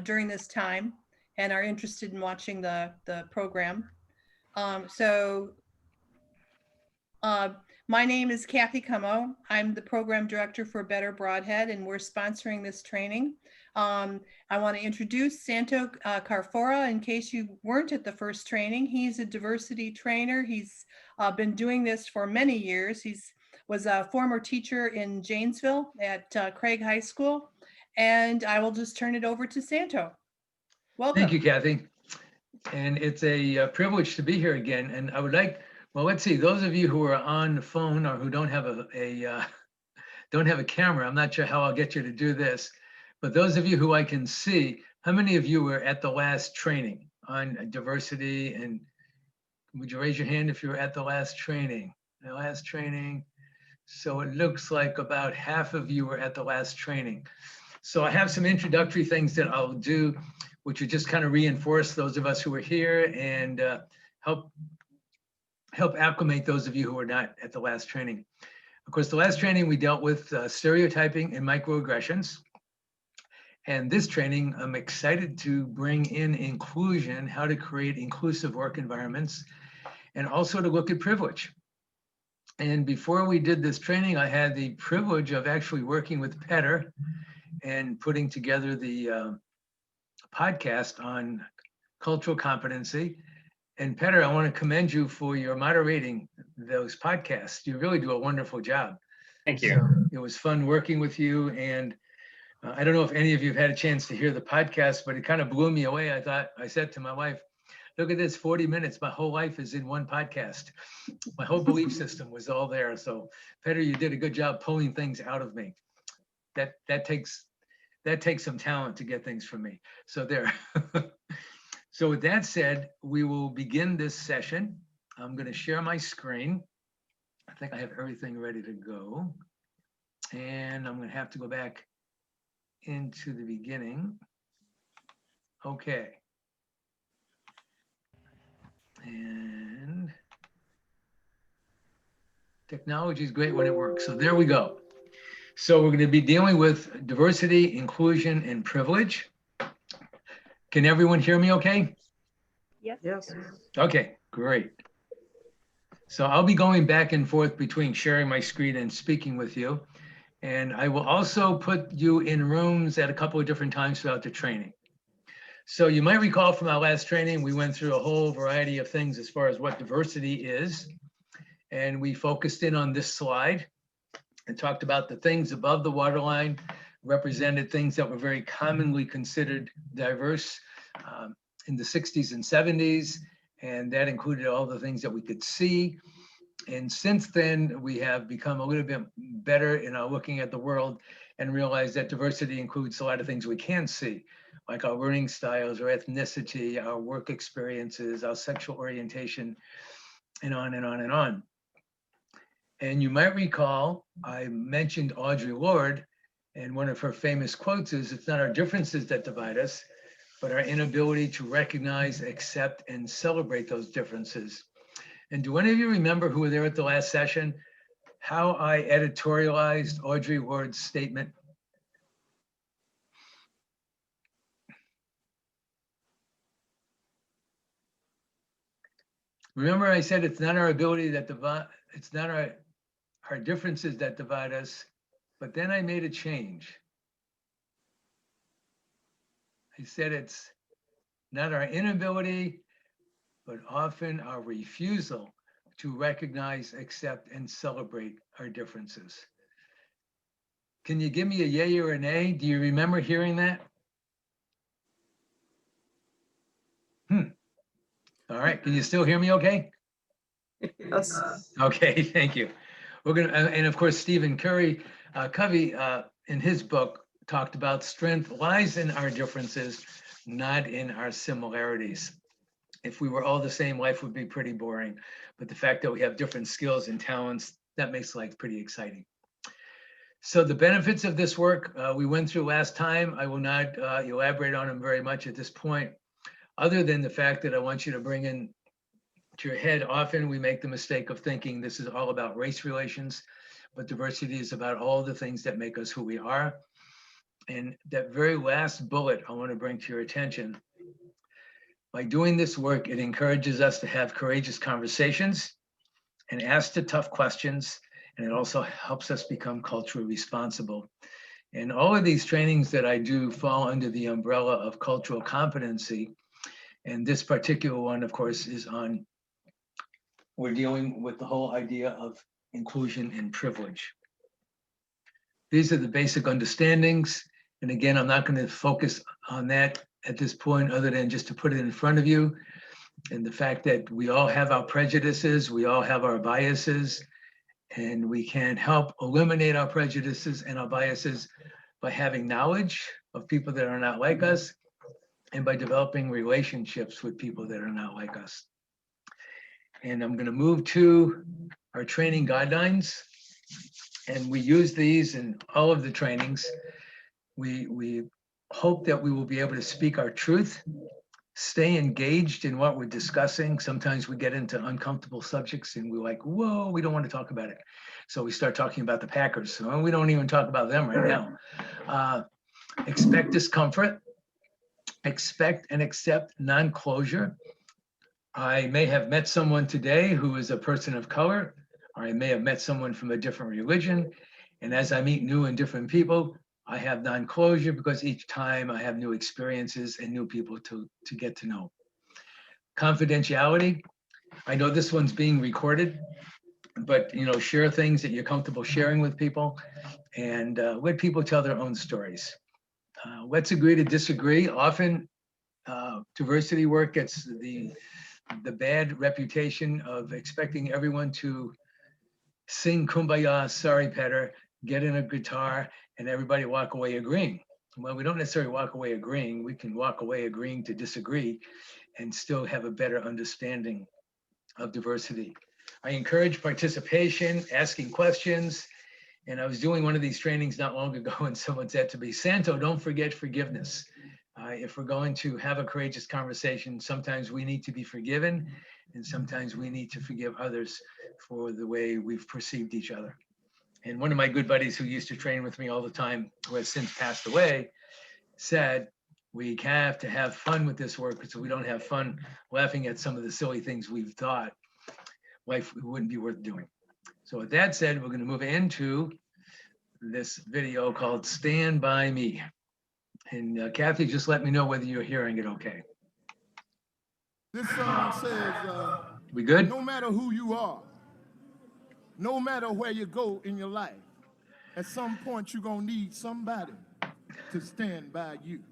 during this time and are interested in watching the program. So uh, my name is Kathy Cummo. I'm the program director for Better Broadhead, and we're sponsoring this training. I want to introduce Santo Carfora in case you weren't at the first training. He's a diversity trainer. He's been doing this for many years. He's was a former teacher in Janesville at Craig High School. And I will just turn it over to Santo. Welcome. Thank you, Kathy. And it's a privilege to be here again. And I would like, well, let's see, those of you who are on the phone or who don't have don't have a camera, I'm not sure how I'll get you to do this, but those of you who I can see, how many of you were at the last training on diversity? And would you raise your hand if you were at the last training? The last training. So it looks like about half of you were at the last training. So I have some introductory things that I'll do, which would just kind of reinforce those of us who are here and help acclimate those of you who are not at the last training. Of course, the last training we dealt with stereotyping and microaggressions. And this training, I'm excited to bring in inclusion, how to create inclusive work environments, and also to look at privilege. And before we did this training, I had the privilege of actually working with Petter and putting together the podcast on cultural competency. And Petter, I want to commend you for your moderating those podcasts. You really do a wonderful job. Thank you. So it was fun working with you. And I don't know if any of you have had a chance to hear the podcast, but it kind of blew me away. I said to my wife, look at this, 40 minutes. My whole life is in one podcast. My whole belief system was all there. So Petter, you did a good job pulling things out of me. That takes some talent to get things from me. So there. So with that said, we will begin this session. I'm going to share my screen. I think I have everything ready to go. And I'm going to have to go back into the beginning. Okay. And technology is great when it works. So there we go. So we're going to be dealing with diversity, inclusion, and privilege. Can everyone hear me okay? Yes. Yes. Okay, great. So I'll be going back and forth between sharing my screen and speaking with you. And I will also put you in rooms at a couple of different times throughout the training. So you might recall from our last training, we went through a whole variety of things as far as what diversity is. And we focused in on this slide and talked about the things above the waterline, represented things that were very commonly considered diverse in the 60s and 70s. And that included all the things that we could see. And since then, we have become a little bit better in our looking at the world and realize that diversity includes a lot of things we can see, like our learning styles, our ethnicity, our work experiences, our sexual orientation, and on and on and on. And you might recall, I mentioned Audre Lorde, and one of her famous quotes is, "It's not our differences that divide us, but our inability to recognize, accept, and celebrate those differences." And do any of you remember who were there at the last session, how I editorialized Audre Lorde's statement? Remember I said it's not our ability that divide, it's not our differences that divide us, but then I made a change. I said it's not our inability, but often our refusal to recognize, accept, and celebrate our differences. Can you give me a yay or a nay? Do you remember hearing that? All right, can you still hear me okay? Yes. Okay, thank you. We're gonna, and of course, Stephen Covey, in his book, talked about strength lies in our differences, not in our similarities. If we were all the same, life would be pretty boring. But the fact that we have different skills and talents, that makes life pretty exciting. So the benefits of this work we went through last time. I will not elaborate on them very much at this point, other than the fact that I want you to bring in to your head. Often we make the mistake of thinking this is all about race relations, but diversity is about all the things that make us who we are. And that very last bullet I want to bring to your attention. By doing this work, it encourages us to have courageous conversations and ask the tough questions. And it also helps us become culturally responsible. And all of these trainings that I do fall under the umbrella of cultural competency. And this particular one, of course, is on, we're dealing with the whole idea of inclusion and privilege. These are the basic understandings. And again, I'm not going to focus on that at this point, other than just to put it in front of you. And the fact that we all have our prejudices, we all have our biases, and we can help eliminate our prejudices and our biases by having knowledge of people that are not like us, and by developing relationships with people that are not like us. And I'm going to move to our training guidelines. And we use these in all of the trainings. We hope that we will be able to speak our truth, stay engaged in what we're discussing. Sometimes we get into uncomfortable subjects and we're like, whoa, we don't want to talk about it. So we start talking about the Packers. So we don't even talk about them right now. Expect discomfort, expect and accept non-closure. I may have met someone today who is a person of color, or I may have met someone from a different religion. And as I meet new and different people, I have non-closure because each time I have new experiences and new people to get to know. Confidentiality. I know this one's being recorded, but share things that you're comfortable sharing with people, and let people tell their own stories. Let's agree to disagree. Often diversity work gets the bad reputation of expecting everyone to sing Kumbaya, sorry, Petter, get in a guitar, and everybody walk away agreeing. Well, we don't necessarily walk away agreeing. We can walk away agreeing to disagree and still have a better understanding of diversity. I encourage participation, asking questions. And I was doing one of these trainings not long ago, and someone said to me, Santo, don't forget forgiveness. If we're going to have a courageous conversation, sometimes we need to be forgiven, and sometimes we need to forgive others for the way we've perceived each other. And one of my good buddies who used to train with me all the time, who has since passed away, said, we have to have fun with this work, because if we don't have fun laughing at some of the silly things we've thought, life wouldn't be worth doing. So with that said, we're going to move into this video called Stand By Me. And Kathy, just let me know whether you're hearing it okay. This song says, We good? no matter who you are, no matter where you go in your life, at some point you're going to need somebody to stand by you.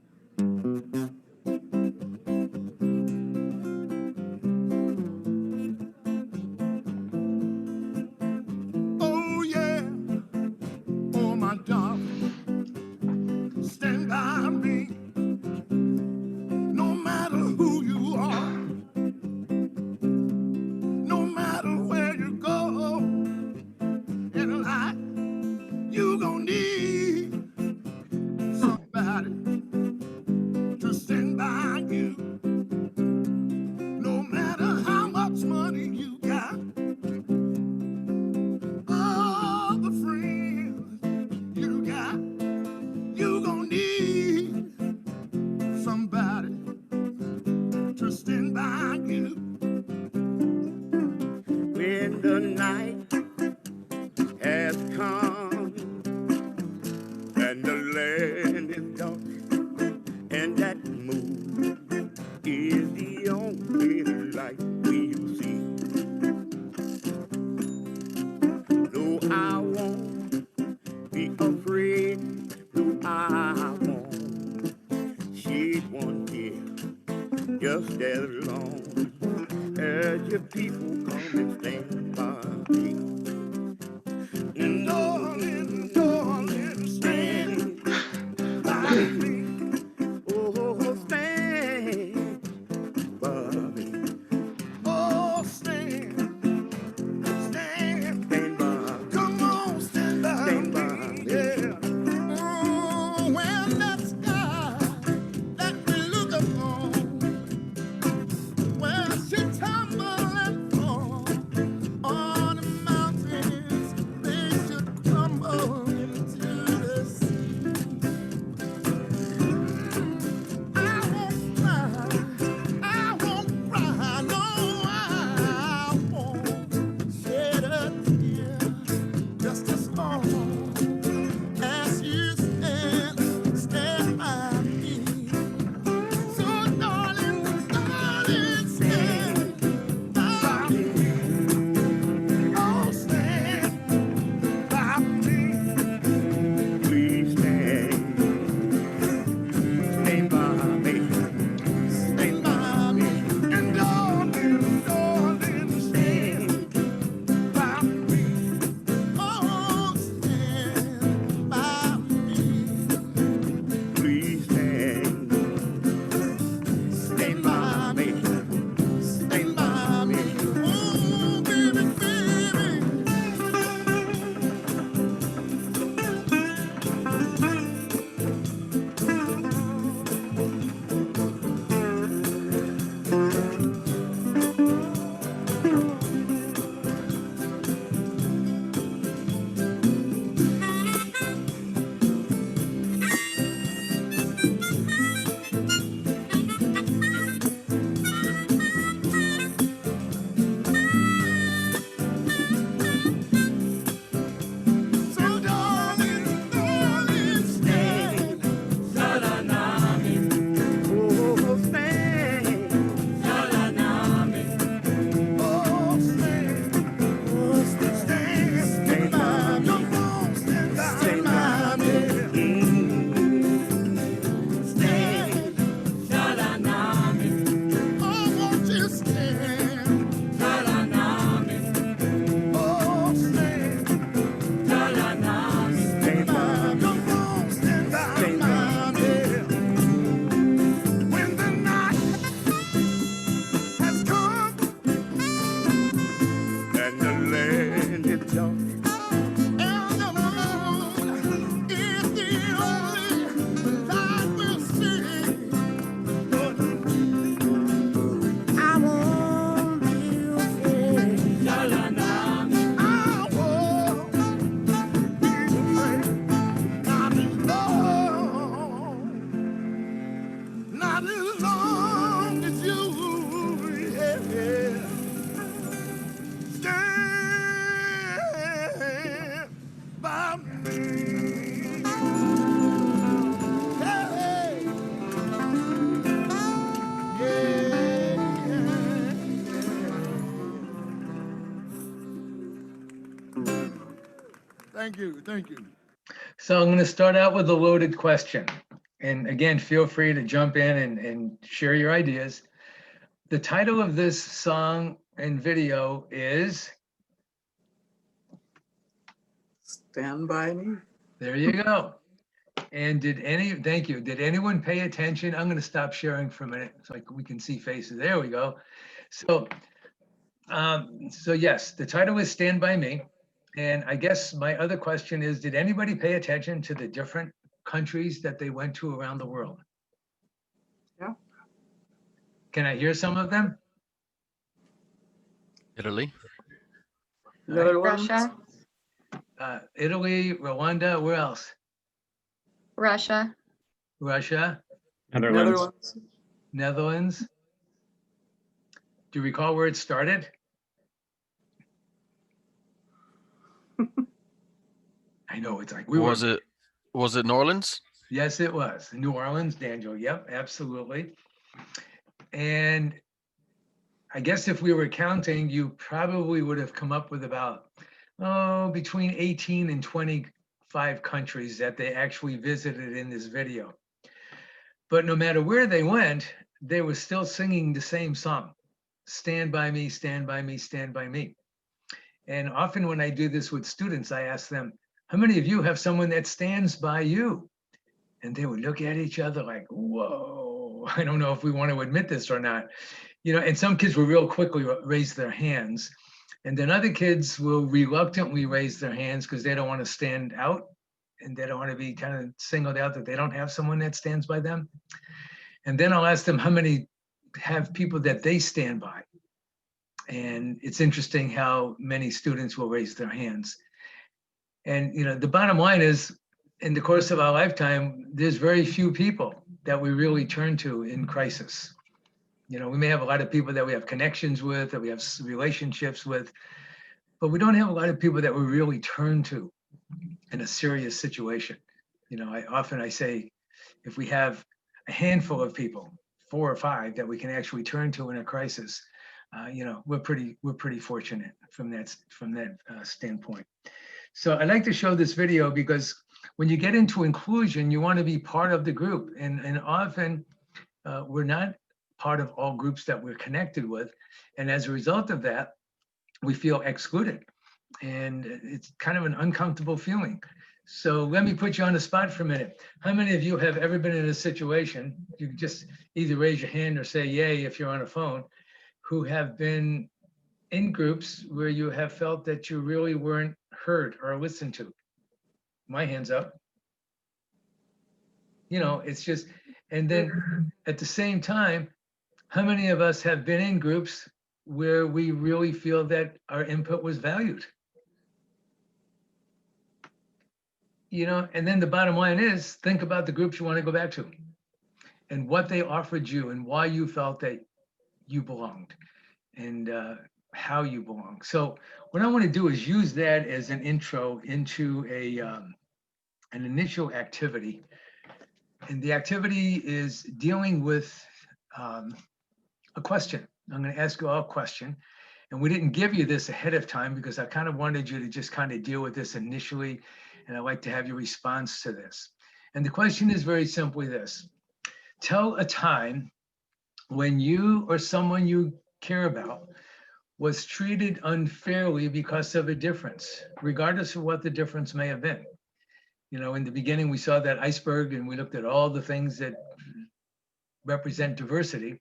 Oh yeah, oh my darling, stand by me. No matter who you are, no matter where you go in life, you gonna need somebody to stand by you. No matter how much money you got, all the friends you got, you gonna need somebody to stand by you. When the night has come and the land is dark and that moon is the only light we'll see. No, I won't be afraid. No, I won't shed one tear. Just as long as your people come and stand by me. Darling, darling, stand by me. Oh, stand by me. Oh, stand, stand by. Come on, stand by me. Yeah. Oh, when that sky that we look upon, well, she tumble and fall, Not as long as you, yeah, stand by me. Hey, yeah, Thank you, thank you. So I'm going to start out with a loaded question. And again, feel free to jump in and share your ideas. The title of this song and video is, Stand by me. there you go. And thank you. Did anyone pay attention? I'm going to stop sharing for a minute so we can see faces. There we go. So yes, the title is Stand By Me. And I guess my other question is, did anybody pay attention to the different countries that they went to around the world? Yeah. Can I hear some of them? Italy. The other ones? Russia, Italy, Rwanda, where else? Russia, Russia, Netherlands. Netherlands. Do you recall where it started? I know it's like Was it New Orleans? Yes, it was. New Orleans, Daniel. Yep, absolutely. And I guess if we were counting, you probably would have come up with about, between 18 and 25 countries that they actually visited in this video. But no matter where they went, they were still singing the same song. Stand by me, stand by me, stand by me. And often when I do this with students, I ask them, how many of you have someone that stands by you? And they would look at each other like, whoa, I don't know if we want to admit this or not. And some kids will real quickly raise their hands. And then other kids will reluctantly raise their hands because they don't want to stand out and they don't want to be kind of singled out that they don't have someone that stands by them. And then I'll ask them how many have people that they stand by. And it's interesting how many students will raise their hands. And the bottom line is, in the course of our lifetime, there's very few people that we really turn to in crisis. We may have a lot of people that we have connections with, that we have relationships with, but we don't have a lot of people that we really turn to in a serious situation. I say, if we have a handful of people, 4 or 5 that we can actually turn to in a crisis, we're pretty fortunate from that standpoint. So I'd like to show this video because when you get into inclusion, you want to be part of the group, and often we're not part of all groups that we're connected with, and as a result of that, we feel excluded, and it's kind of an uncomfortable feeling. So let me put you on the spot for a minute. How many of you have ever been in a situation, you can just either raise your hand or say yay if you're on a phone, who have been in groups where you have felt that you really weren't heard or listened to? My hand's up. It's just, and then at the same time, how many of us have been in groups where we really feel that our input was valued? And then the bottom line is, think about the groups you want to go back to and what they offered you and why you felt that you belonged and how you belong. So what I want to do is use that as an intro into an initial activity. And the activity is dealing with a question. I'm going to ask you all a question. And we didn't give you this ahead of time because I kind of wanted you to just kind of deal with this initially. And I'd like to have your response to this. And the question is very simply this. Tell a time when you or someone you care about was treated unfairly because of a difference, regardless of what the difference may have been. In the beginning, we saw that iceberg and we looked at all the things that represent diversity.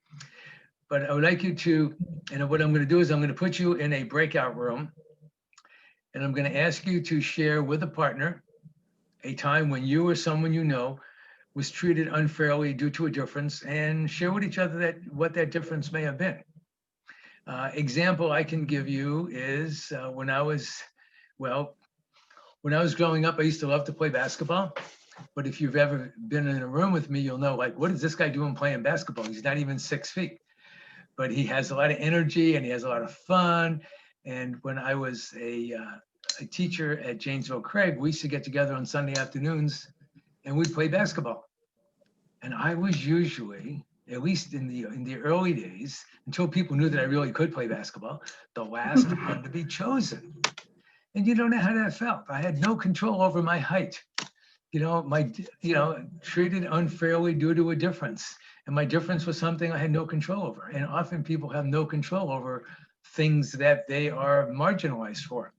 But I would like you to, and what I'm going to do is I'm going to put you in a breakout room and I'm going to ask you to share with a partner a time when you or someone you know was treated unfairly due to a difference, and share with each other what that difference may have been. Example I can give you is when I was growing up, I used to love to play basketball. But if you've ever been in a room with me, you'll know, like, what is this guy doing playing basketball? He's not even 6 feet, but he has a lot of energy and he has a lot of fun. And when I was a teacher at Janesville Craig, we used to get together on Sunday afternoons and we'd play basketball. And I was usually, at least in the early days, until people knew that I really could play basketball, the last one to be chosen. And you don't know how that felt. I had no control over my height. Treated unfairly due to a difference. And my difference was something I had no control over. And often people have no control over things that they are marginalized for.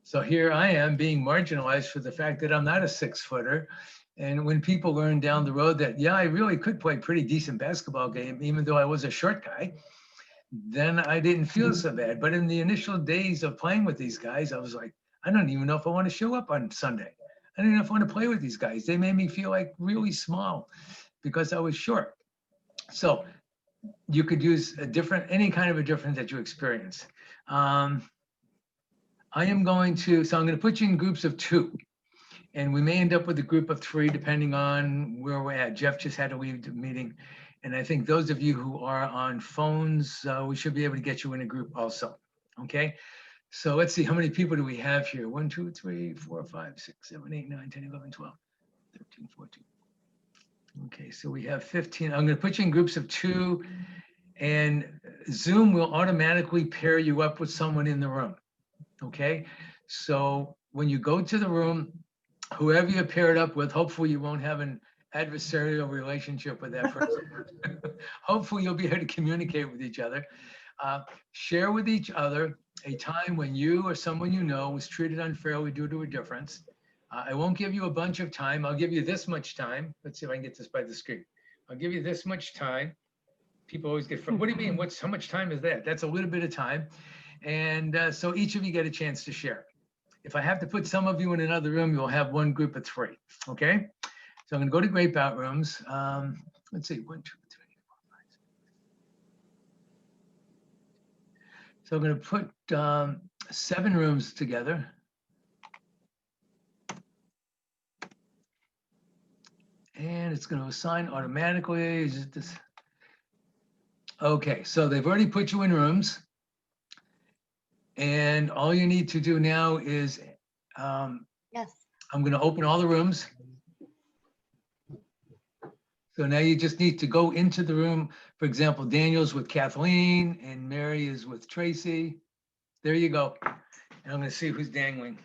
So here I am being marginalized for the fact that I'm not a 6-footer. And when people learn down the road that, yeah, I really could play a pretty decent basketball game, even though I was a short guy, then I didn't feel so bad. But in the initial days of playing with these guys, I was like, I don't even know if I want to show up on Sunday. I don't even know if I want to play with these guys. They made me feel like really small because I was short. So you could use any kind of a difference that you experience. I'm going to put you in groups of 2. And we may end up with a group of 3, depending on where we're at. Jeff just had to leave the meeting. And I think those of you who are on phones, we should be able to get you in a group also, okay? So let's see, how many people do we have here? 1, 2, 3, 4, 5, 6, 7, 8, 9, 10, 11, 12, 13, 14. Okay, so we have 15. I'm gonna put you in groups of 2 and Zoom will automatically pair you up with someone in the room, okay? So when you go to the room, whoever you're paired up with, hopefully you won't have an adversarial relationship with that person. Hopefully you'll be able to communicate with each other. Share with each other a time when you or someone you know was treated unfairly due to a difference. I won't give you a bunch of time. I'll give you this much time. Let's see if I can get this by the screen. I'll give you this much time. People always get, what do you mean? How much time is that? That's a little bit of time. And so each of you get a chance to share. If I have to put some of you in another room, you'll have one group of 3, okay? So I'm gonna go to breakout rooms. Let's see, 1, 2, 3, 4, 5, 6. So I'm gonna put 7 rooms together. And it's gonna assign automatically. Is it this? Okay, so they've already put you in rooms. And all you need to do now is, Yes. I'm gonna open all the rooms. So now you just need to go into the room. For example, Daniel's with Kathleen and Mary is with Tracy. There you go. And I'm gonna see who's dangling.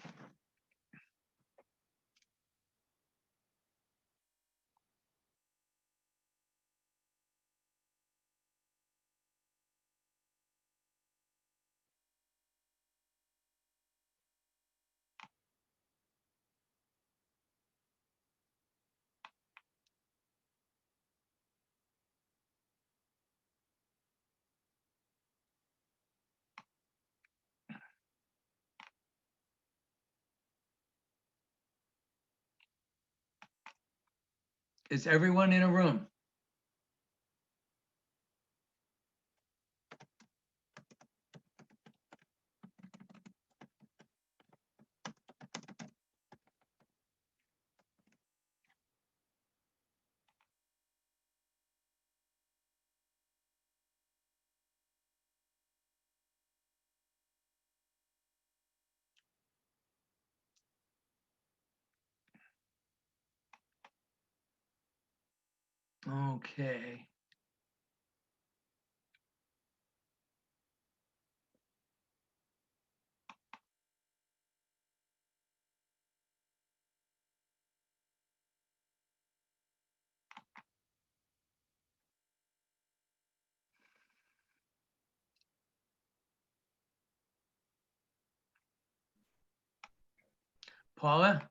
Is everyone in a room? Okay. Paula?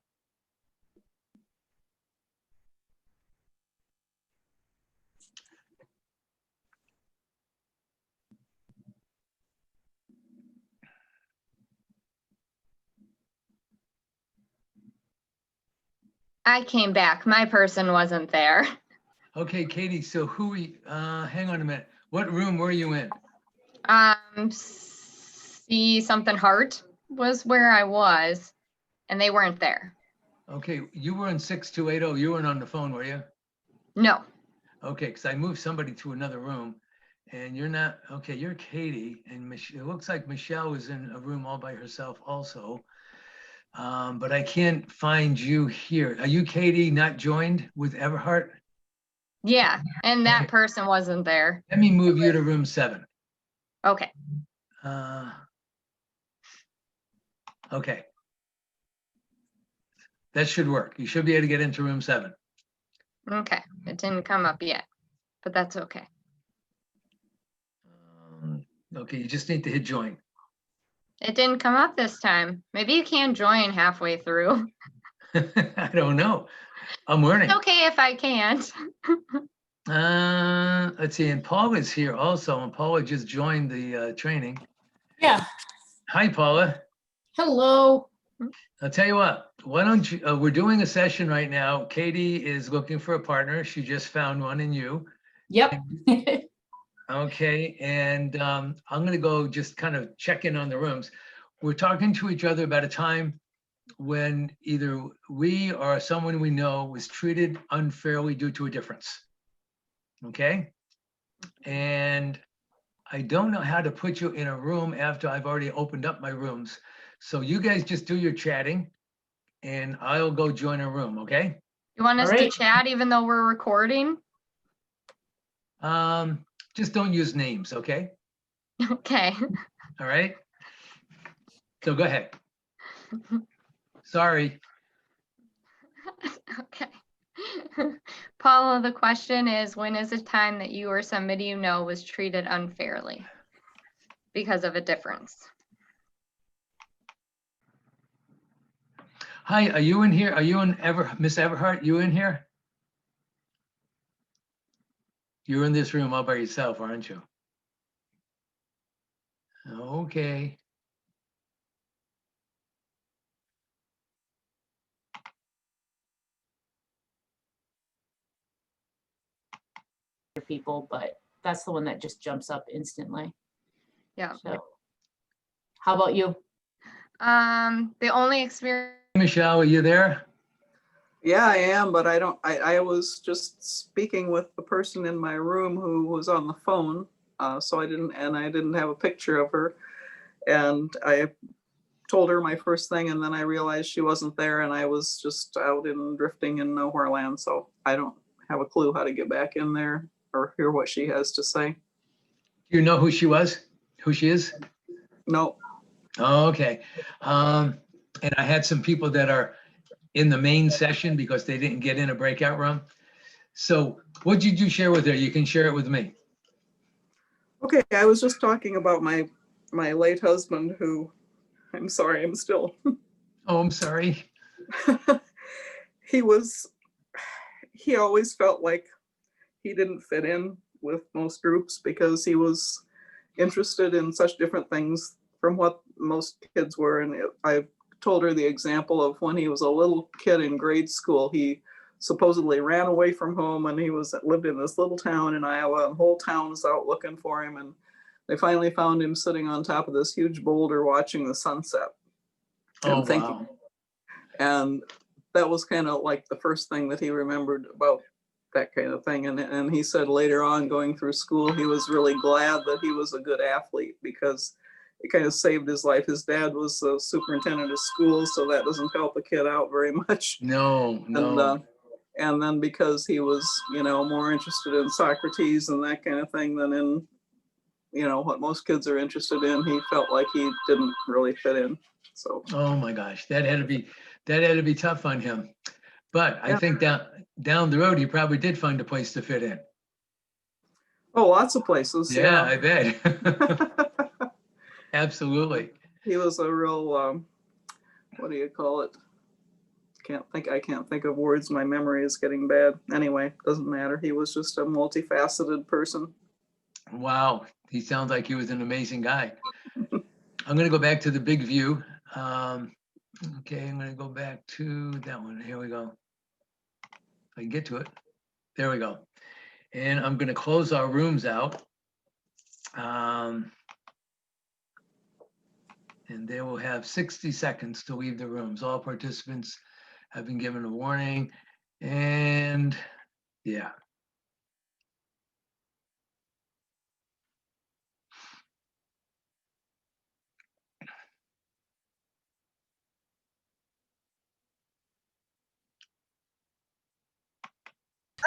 I came back. My person wasn't there. Okay, Katie, so hang on a minute. What room were you in? See something heart was where I was, and they weren't there. Okay, you were in 6280. You weren't on the phone, were you? No, Okay, because I moved somebody to another room and you're not, okay, you're Katie and it looks like Michelle was in a room all by herself also. But I can't find you here. Are you Katie not joined with Everhart? yeah, and that Okay. person wasn't there. Let me move you to room 7. Okay, Okay. That should work. You should be able to get into room 7. okay. It didn't come up yet, but that's okay. Okay, you just need to hit join. It didn't come up this time. Maybe you can join halfway through. I don't know. I'm learning. It's okay if I can't. Let's see, and Paula's here also, and Paula just joined the training. Yeah, Hi, Paula. hello. I'll tell you what, why don't you, we're doing a session right now. Katie is looking for a partner. She just found one in you. Yep. Okay, and I'm gonna go just kind of check in on the rooms. We're talking to each other about a time when either we or someone we know was treated unfairly due to a difference. Okay? And I don't know how to put you in a room after I've already opened up my rooms. So you guys just do your chatting and I'll go join a room, okay? You want us to Alright. chat even though we're recording? Just don't use names, okay? Okay. All right? So go ahead. Sorry. Okay. Paula, the question is, when is a time that you or somebody you know was treated unfairly because of a difference? Hi, are you in here? Are you in Miss Everhart? You in here? You're in this room all by yourself, aren't you? Okay. People, but that's the one that just jumps up instantly. Yeah. So, how about you? The only experience. Michelle, are you there? Yeah, I am, but I was just speaking with the person in my room who was on the phone. So I didn't have a picture of her. And I told her my first thing, and then I realized she wasn't there, and I was just out in drifting in nowhere land. So I don't have a clue how to get back in there or hear what she has to say. Do you know who she was? Who she is? No. Oh, okay. And I had some people that are in the main session because they didn't get in a breakout room. So what did you share with her? You can share it with me. Okay, I was just talking about my late husband, who, I'm sorry, I'm still. Oh, I'm sorry. He always felt like he didn't fit in with most groups because he was interested in such different things from what most kids were. And I told her the example of when he was a little kid in grade school, he supposedly ran away from home, and he lived in this little town in Iowa, and the whole town was out looking for him. And they finally found him sitting on top of this huge boulder watching the sunset. Oh, thinking, wow. And that was kind of like the first thing that he remembered about that kind of thing. And he said later on, going through school, he was really glad that he was a good athlete because it kind of saved his life. His dad was the superintendent of schools, so that doesn't help a kid out very much. No, no. And then because he was, more interested in Socrates and that kind of thing than in, what most kids are interested in, he felt like he didn't really fit in. So. Oh my gosh, that had to be tough on him. But I Yeah. think down the road, he probably did find a place to fit in. Oh, lots of places. Yeah, I bet. Absolutely. He was a real, what do you call it? I can't think of words. My memory is getting bad. Anyway, doesn't matter. He was just a multifaceted person. Wow, he sounds like he was an amazing guy. I'm going to go back to the big view. Okay, I'm going to go back to that one. Here we go. If I can get to it. There we go. And I'm going to close our rooms out. And they will have 60 seconds to leave the rooms. All participants have been given a warning. And yeah.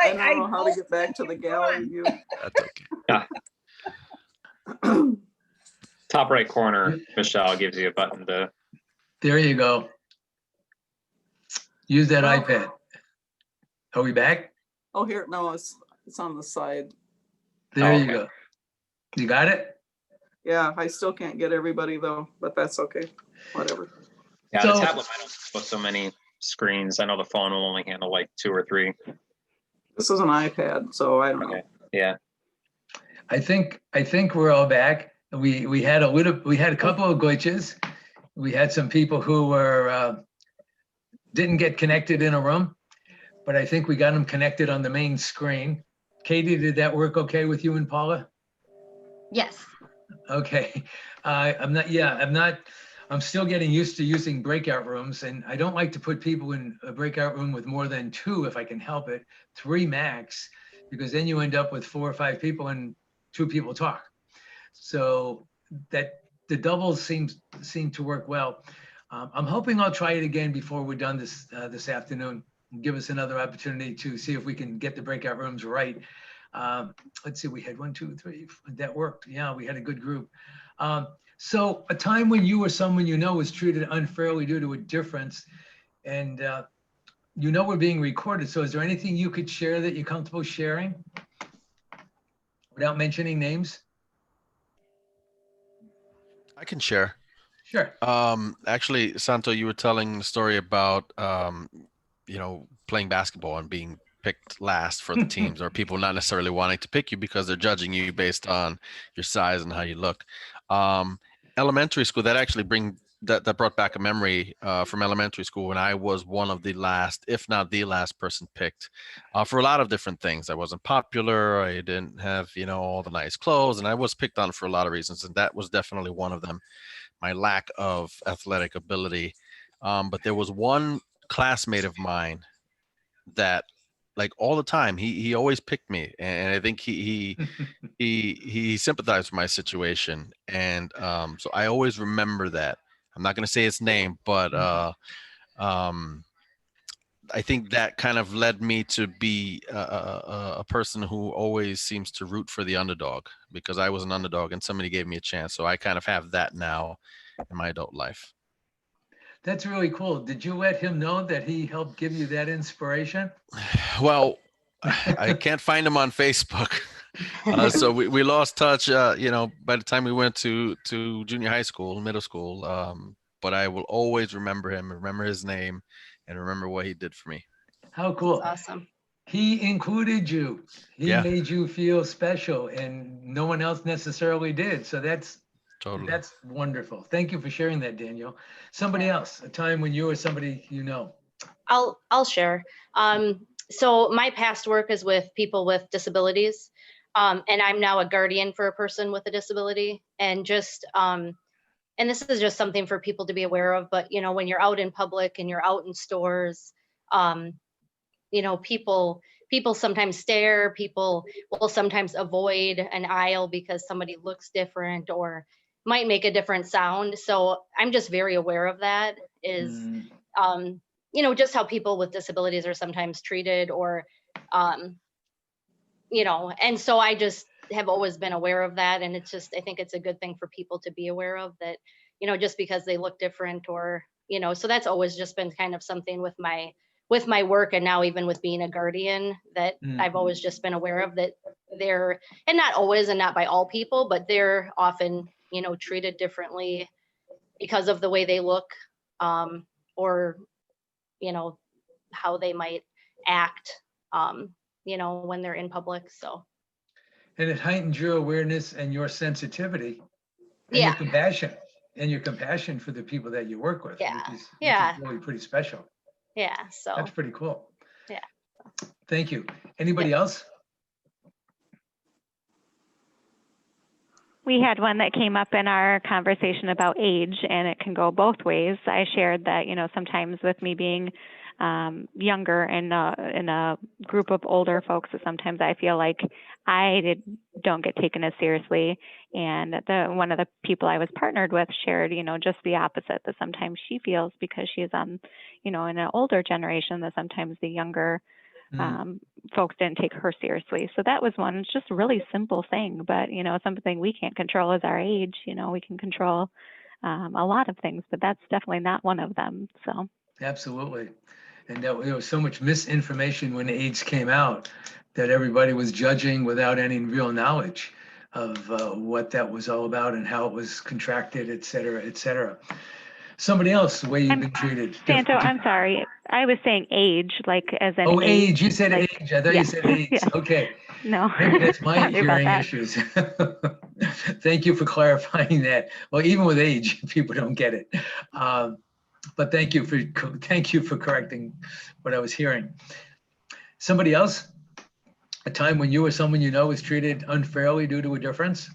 I don't know how to get back to the gallery view. That's okay. Top right corner, Michelle gives you a button to. There you go. Use that Oh. iPad. Are we back? Oh, here, no, it's on the side. There Oh, you okay. go. You got it? Yeah, I still can't get everybody though, but that's okay. Whatever. Yeah, So- the tablet might only put so many screens. I know the phone will only handle like 2 or 3. This is an iPad, so I don't know. Okay. Yeah. I think we're all back. We had a couple of glitches. We had some people who were didn't get connected in a room, but I think we got them connected on the main screen. Katie, did that work okay with you and Paula? Yes. Okay. I'm still getting used to using breakout rooms, and I don't like to put people in a breakout room with more than 2 if I can help it, 3 max, because then you end up with 4 or 5 people and 2 people talk. So that the doubles seem to work well. I'm hoping I'll try it again before we're done this afternoon. Give us another opportunity to see if we can get the breakout rooms right. Let's see, we had 1, 2, 3, that worked. Yeah, we had a good group. So a time when you or someone you know was treated unfairly due to a difference, and you know we're being recorded. So is there anything you could share that you're comfortable sharing without mentioning names? I can share. Sure. Actually, Santo, you were telling the story about, playing basketball and being picked last for the teams, or people not necessarily wanting to pick you because they're judging you based on your size and how you look. Elementary school, that brought back a memory from elementary school when I was one of the last, if not the last person picked for a lot of different things. I wasn't popular. I didn't have, all the nice clothes, and I was picked on for a lot of reasons. And that was definitely one of them, my lack of athletic ability. But there was one classmate of mine that, like, all the time, he always picked me, and I think he sympathized with my situation, and so I always remember that. I'm not going to say his name, but I think that kind of led me to be a person who always seems to root for the underdog, because I was an underdog and somebody gave me a chance. So I kind of have that now in my adult life. That's really cool. Did you let him know that he helped give you that inspiration? Well, I can't find him on Facebook. So we lost touch, by the time we went to junior high school, middle school. But I will always remember him, remember his name, and remember what he did for me. How cool. Awesome. He included you. He Yeah. made you feel special, and no one else necessarily did. So that's wonderful. Thank you for sharing that, Daniel. Somebody else, a time when you or somebody you know. I'll share. So my past work is with people with disabilities, and I'm now a guardian for a person with a disability. And just and this is just something for people to be aware of. But when you're out in public and you're out in stores, people sometimes stare. People will sometimes avoid an aisle because somebody looks different or might make a different sound. So I'm just very aware of that. Just how people with disabilities are sometimes treated, or and so I just have always been aware of that. And it's just, I think it's a good thing for people to be aware of that, just because they look different, or, so that's always just been kind of something with my work. And now even with being a guardian, that I've always just been aware of, that they're, and not always, and not by all people, but they're often, treated differently because of the way they look, or, how they might act, when they're in public. So. And it heightened your awareness and your sensitivity and your compassion for the people that you work with. Yeah. Which is Yeah. really pretty special. Yeah. So. That's pretty cool. Yeah. Thank you. Anybody else? We had one that came up in our conversation about age, and it can go both ways. I shared that, sometimes with me being younger in a group of older folks. So sometimes I feel like I don't get taken as seriously. And one of the people I was partnered with shared, just the opposite, that sometimes she feels because she's on, in an older generation, that sometimes the younger folks didn't take her seriously. So that was one. It's just a really simple thing, but something we can't control is our age. We can control a lot of things, but that's definitely not one of them. So Absolutely. And there was so much misinformation when AIDS came out that everybody was judging without any real knowledge of what that was all about and how it was contracted, et cetera, et cetera. Somebody else, the way you've been treated. Santo, I'm sorry. I was saying age, like as an age. You said like, age. I thought you said AIDS. Yeah. Okay. No. Maybe that's my Sorry about hearing that. issues. Thank you for clarifying that. Well, even with age, people don't get it. But thank you for correcting what I was hearing. Somebody else? A time when you or someone you know was treated unfairly due to a difference?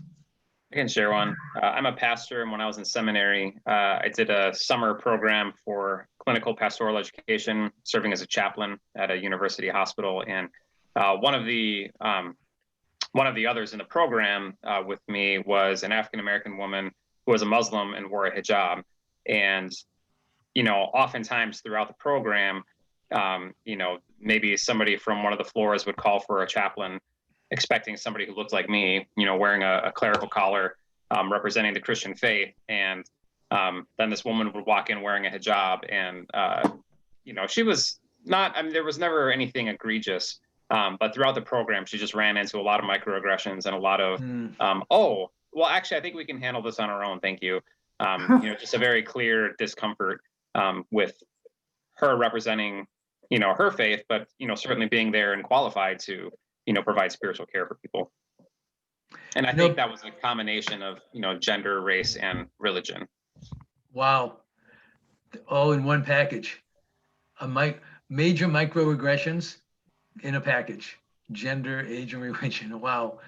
I can share one. I'm a pastor, and when I was in seminary, I did a summer program for clinical pastoral education, serving as a chaplain at a university hospital. And one of the others in the program with me was an African American woman who was a Muslim and wore a hijab. And oftentimes throughout the program, maybe somebody from one of the floors would call for a chaplain, expecting somebody who looked like me, wearing a clerical collar, representing the Christian faith. And then this woman would walk in wearing a hijab. And, she was not, there was never anything egregious. But throughout the program, she just ran into a lot of microaggressions and a lot of, actually, I think we can handle this on our own. Thank you. Just a very clear discomfort with her representing, her faith, but, certainly being there and qualified to, provide spiritual care for people. And I think that was a combination of, gender, race, and religion. Wow. All in one package. Major microaggressions in a package. Gender, age, and religion. Wow.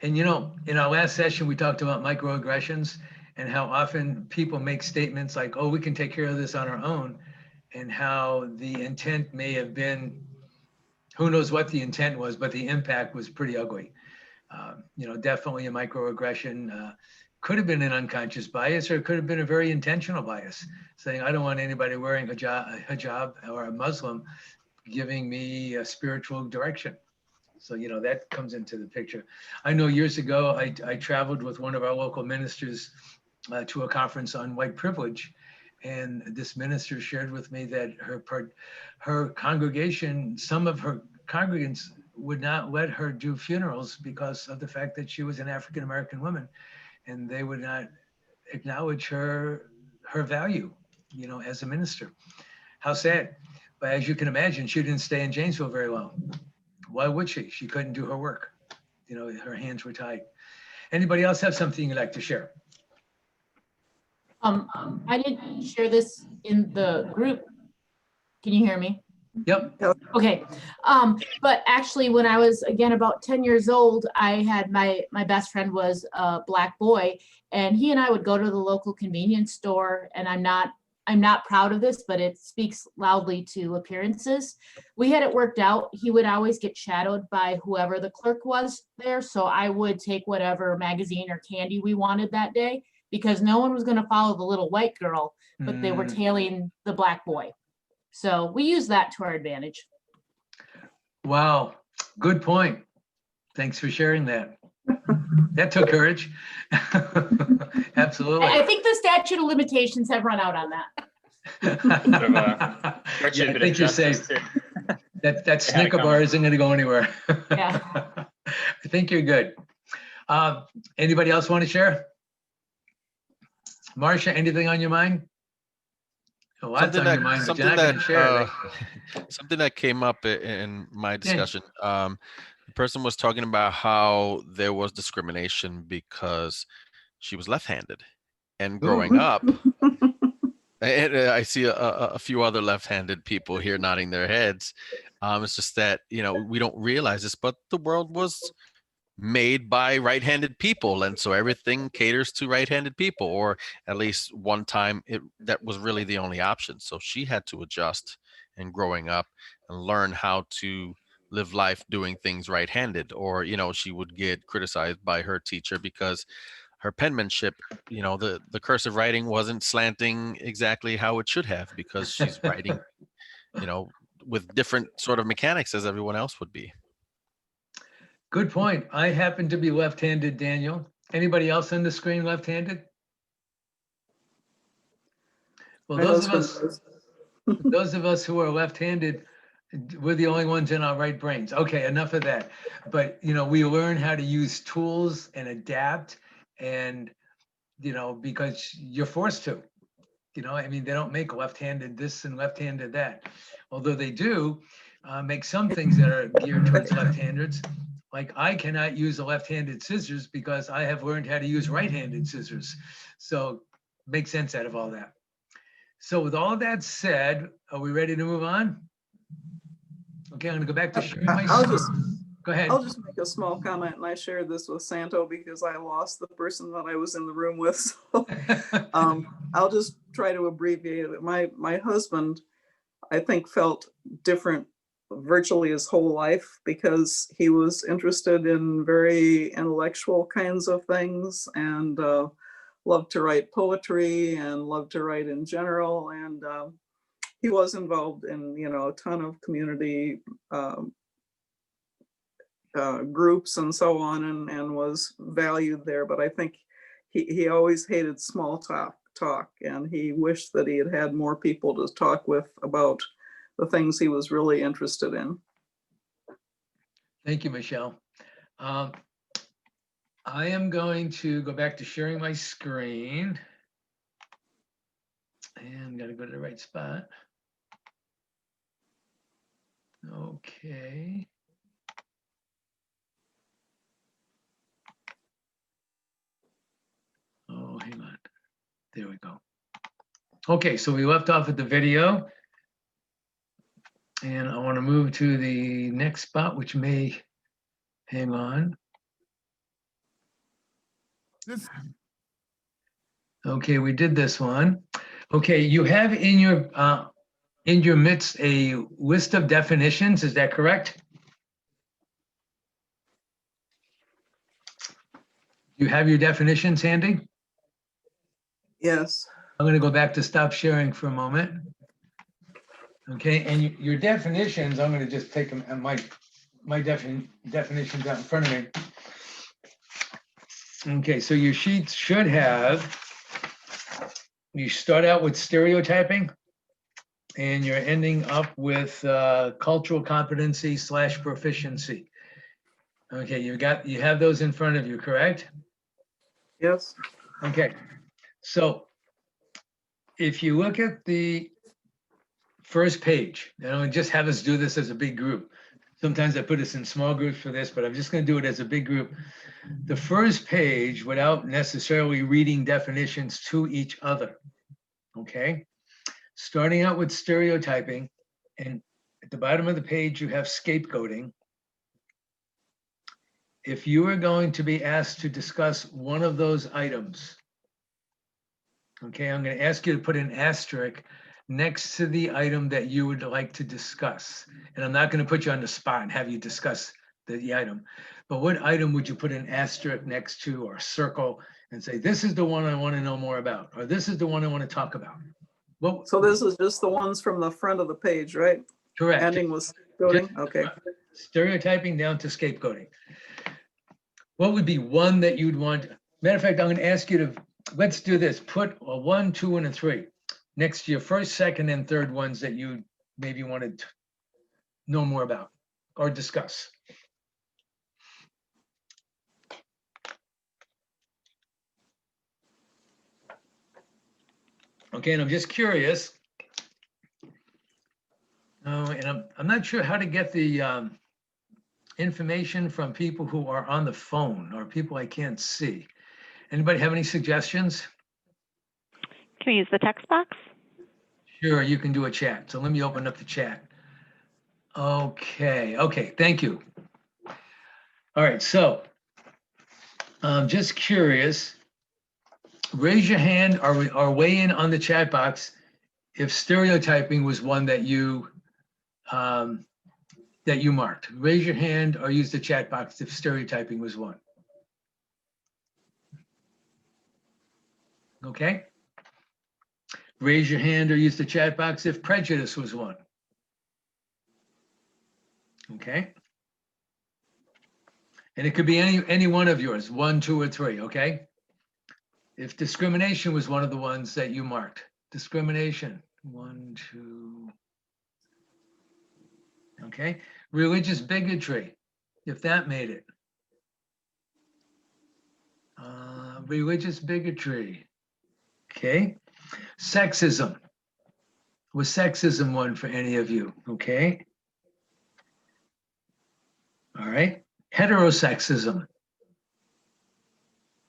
And in our last session, we talked about microaggressions and how often people make statements like, oh, we can take care of this on our own, and how the intent may have been, who knows what the intent was, but the impact was pretty ugly. Definitely a microaggression. Could have been an unconscious bias, or it could have been a very intentional bias, saying, I don't want anybody wearing a hijab or a Muslim giving me a spiritual direction. So, that comes into the picture. I know years ago, I traveled with one of our local ministers to a conference on white privilege. And this minister shared with me that her congregation, some of her congregants would not let her do funerals because of the fact that she was an African-American woman, and they would not acknowledge her value, as a minister. How sad. But as you can imagine, she didn't stay in Janesville very long. Why would she? She couldn't do her work. Her hands were tied. Anybody else have something you'd like to share? I didn't share this in the group. Can you hear me? Yep. Okay. But actually, when I was, again, about 10 years old, I had my best friend was a Black boy, and he and I would go to the local convenience store, and I'm not proud of this, but it speaks loudly to appearances. We had it worked out. He would always get shadowed by whoever the clerk was there. So I would take whatever magazine or candy we wanted that day, because no one was going to follow the little white girl, but they were tailing the Black boy. So we use that to our advantage. Wow. Good point. Thanks for sharing that. That took courage. Absolutely. I think the statute of limitations have run out on that. Yeah, I think you're safe. That Snicker bar isn't going to go anywhere. Yeah. I think you're good. Anybody else want to share? Marcia, anything on your mind? A lot's on your mind, but you're not going to share, right? Something that came up in my discussion. The person was talking about how there was discrimination because she was left-handed, and growing up, and I see a few other left-handed people here nodding their heads. It's just that we don't realize this, but the world was made by right-handed people, and so everything caters to right-handed people, or at least one time that was really the only option. So she had to adjust and growing up and learn how to live life doing things right-handed. Or, she would get criticized by her teacher because her penmanship, the cursive writing wasn't slanting exactly how it should have, because she's writing, with different sort of mechanics as everyone else would be. Good point. I happen to be left-handed, Daniel. Anybody else on the screen left-handed? Well, My those husband was. of us who are left-handed, we're the only ones in our right brains. Okay, enough of that. But, we learn how to use tools and adapt, and, because you're forced to. They don't make left-handed this and left-handed that. Although they do make some things that are geared towards left-handers. Like, I cannot use a left-handed scissors because I have learned how to use right-handed scissors. So make sense out of all that. So with all that said, are we ready to move on? Okay, I'm gonna go back to sharing my screen. Go ahead. I'll just make a small comment, and I shared this with Santo because I lost the person that I was in the room with. So I'll just try to abbreviate it. My husband, I think, felt different virtually his whole life because he was interested in very intellectual kinds of things, and loved to write poetry and loved to write in general. And he was involved in, a ton of community groups and so on, and was valued there. But I think he always hated small talk, and he wished that he had had more people to talk with about the things he was really interested in. Thank you, Michelle. I am going to go back to sharing my screen. And gotta go to the right spot. Okay. Oh, hang on. There we go. Okay, so we left off at the video. And I want to move to the next spot, which may, hang on. Okay, we did this one. Okay, you have in your midst a list of definitions, is that correct? You have your definitions handy? Yes. I'm going to go back to stop sharing for a moment. Okay, and your definitions, I'm going to just take them and my definitions out in front of me. Okay, so your sheets should have, you start out with stereotyping, and you're ending up with cultural competency / proficiency. Okay, you have those in front of you, correct? Yes. Okay, so if you look at the first page, and I'm gonna just have us do this as a big group. Sometimes I put us in small groups for this, but I'm just gonna do it as a big group. The first page, without necessarily reading definitions to each other, okay? Starting out with stereotyping, and at the bottom of the page, you have scapegoating. If you are going to be asked to discuss one of those items, okay, I'm going to ask you to put an asterisk next to the item that you would like to discuss. And I'm not going to put you on the spot and have you discuss the item, but what item would you put an asterisk next to, or a circle, and say, this is the one I want to know more about, or this is the one I want to talk about? Well, So this is just the ones from the front of the page, right? correct. Ending with scapegoating? Okay. Stereotyping down to scapegoating. What would be one that you'd want? Matter of fact, I'm going to ask you to, let's do this. Put a 1, 2, and a 3 next to your first, second, and third ones that you maybe wanted to know more about or discuss. Okay, and I'm just curious. And I'm not sure how to get the information from people who are on the phone or people I can't see. Anybody have any suggestions? Can we use the text box? Sure, you can do a chat. So let me open up the chat. Okay, thank you. All right, so I'm just curious. Raise your hand or weigh in on the chat box if stereotyping was one that you that you marked? Raise your hand or use the chat box if stereotyping was one. Okay. Raise your hand or use the chat box if prejudice was one. Okay. And it could be any one of yours, 1, 2, or 3, okay? If discrimination was one of the ones that you marked, discrimination, 1, 2. Okay, religious bigotry, if that made it. Religious bigotry, okay. Sexism, was sexism one for any of you, okay? All right, heterosexism,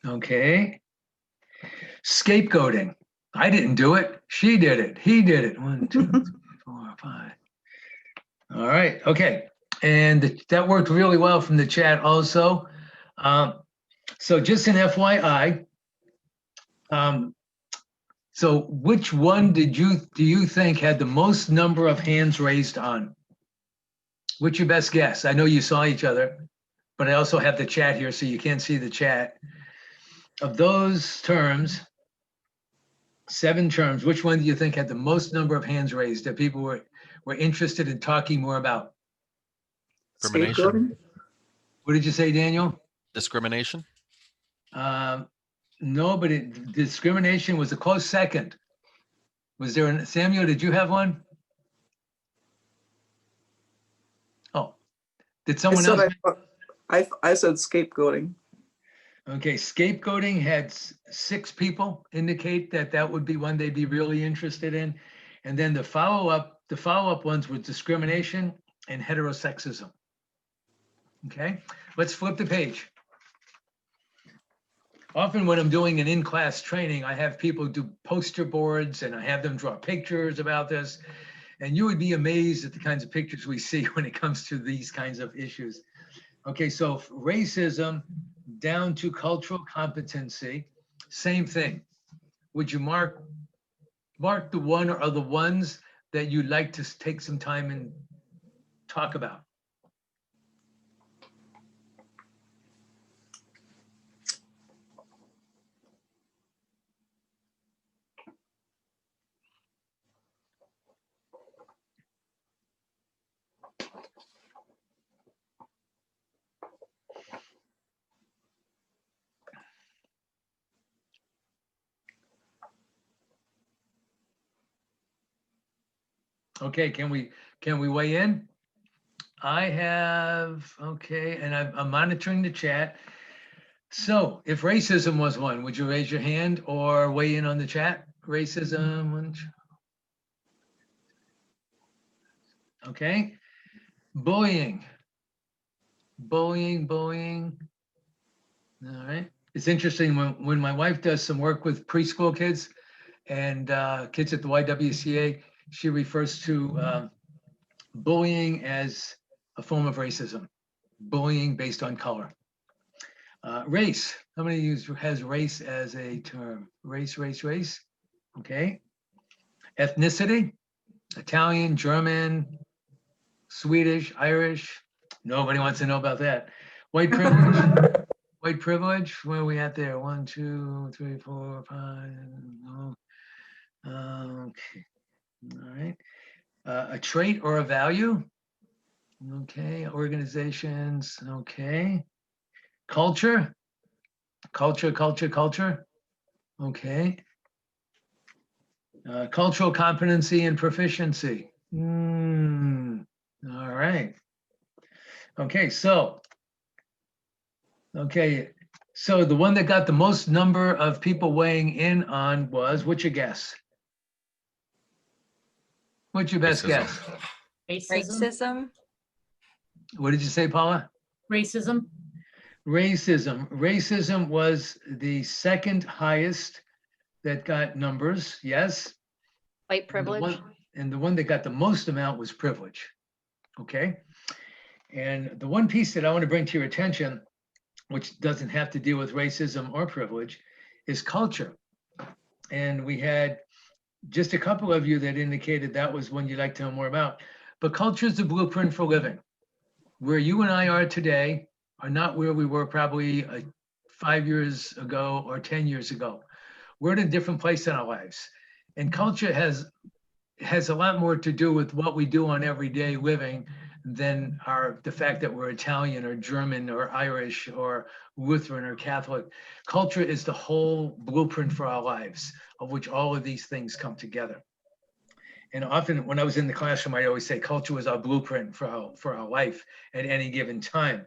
okay. Scapegoating, I didn't do it, she did it, he did it, 1, 2, 3, 4, 5. All right, okay, and that worked really well from the chat also. So just an FYI, so which one do you think had the most number of hands raised on? What's your best guess? I know you saw each other, but I also have the chat here, so you can't see the chat. Of those terms, 7 terms, which one do you think had the most number of hands raised that people were interested in talking more about? Discrimination. Scapegoating? What did you say, Daniel? Discrimination. No, but discrimination was a close second. Was there Samuel, did you have one? Oh, did someone else? I said scapegoating. Okay, scapegoating had 6 people indicate that would be one they'd be really interested in. And then the follow-up ones were discrimination and heterosexism. Okay, let's flip the page. Often when I'm doing an in-class training, I have people do poster boards and I have them draw pictures about this. And you would be amazed at the kinds of pictures we see when it comes to these kinds of issues. Okay, so racism down to cultural competency, same thing. Would you mark the one or the ones that you'd like to take some time and talk about? Okay, can we weigh in? I have, okay, and I'm monitoring the chat. So if racism was one, would you raise your hand or weigh in on the chat? Racism. Okay. Bullying. All right. It's interesting when my wife does some work with preschool kids and kids at the YWCA, she refers to bullying as a form of racism, bullying based on color. Race, how many of you has race as a term? Race. Okay. Ethnicity, Italian, German, Swedish, Irish. Nobody wants to know about that. White privilege. White privilege, where are we at there? 1, 2, 3, 4, 5. No. Okay. All right. A trait or a value. Okay. Organizations. Okay. Culture. Okay. Cultural competency and proficiency. All right. Okay, so the one that got the most number of people weighing in on was, what's your guess? What's your best guess? Racism. What did you say, Paula? Racism. Racism was the second highest that got numbers, yes. White privilege. And the one that got the most amount was privilege, okay? And the one piece that I want to bring to your attention, which doesn't have to deal with racism or privilege, is culture. And we had just a couple of you that indicated that was one you'd like to know more about. but culture is the blueprint for living. Where you and I are today are not where we were probably 5 years ago or 10 years ago. We're in a different place in our lives. And culture has a lot more to do with what we do on everyday living than the fact that we're Italian or German or Irish or Lutheran or Catholic. Culture is the whole blueprint for our lives, of which all of these things come together. And often when I was in the classroom, I always say culture was our blueprint for our life at any given time.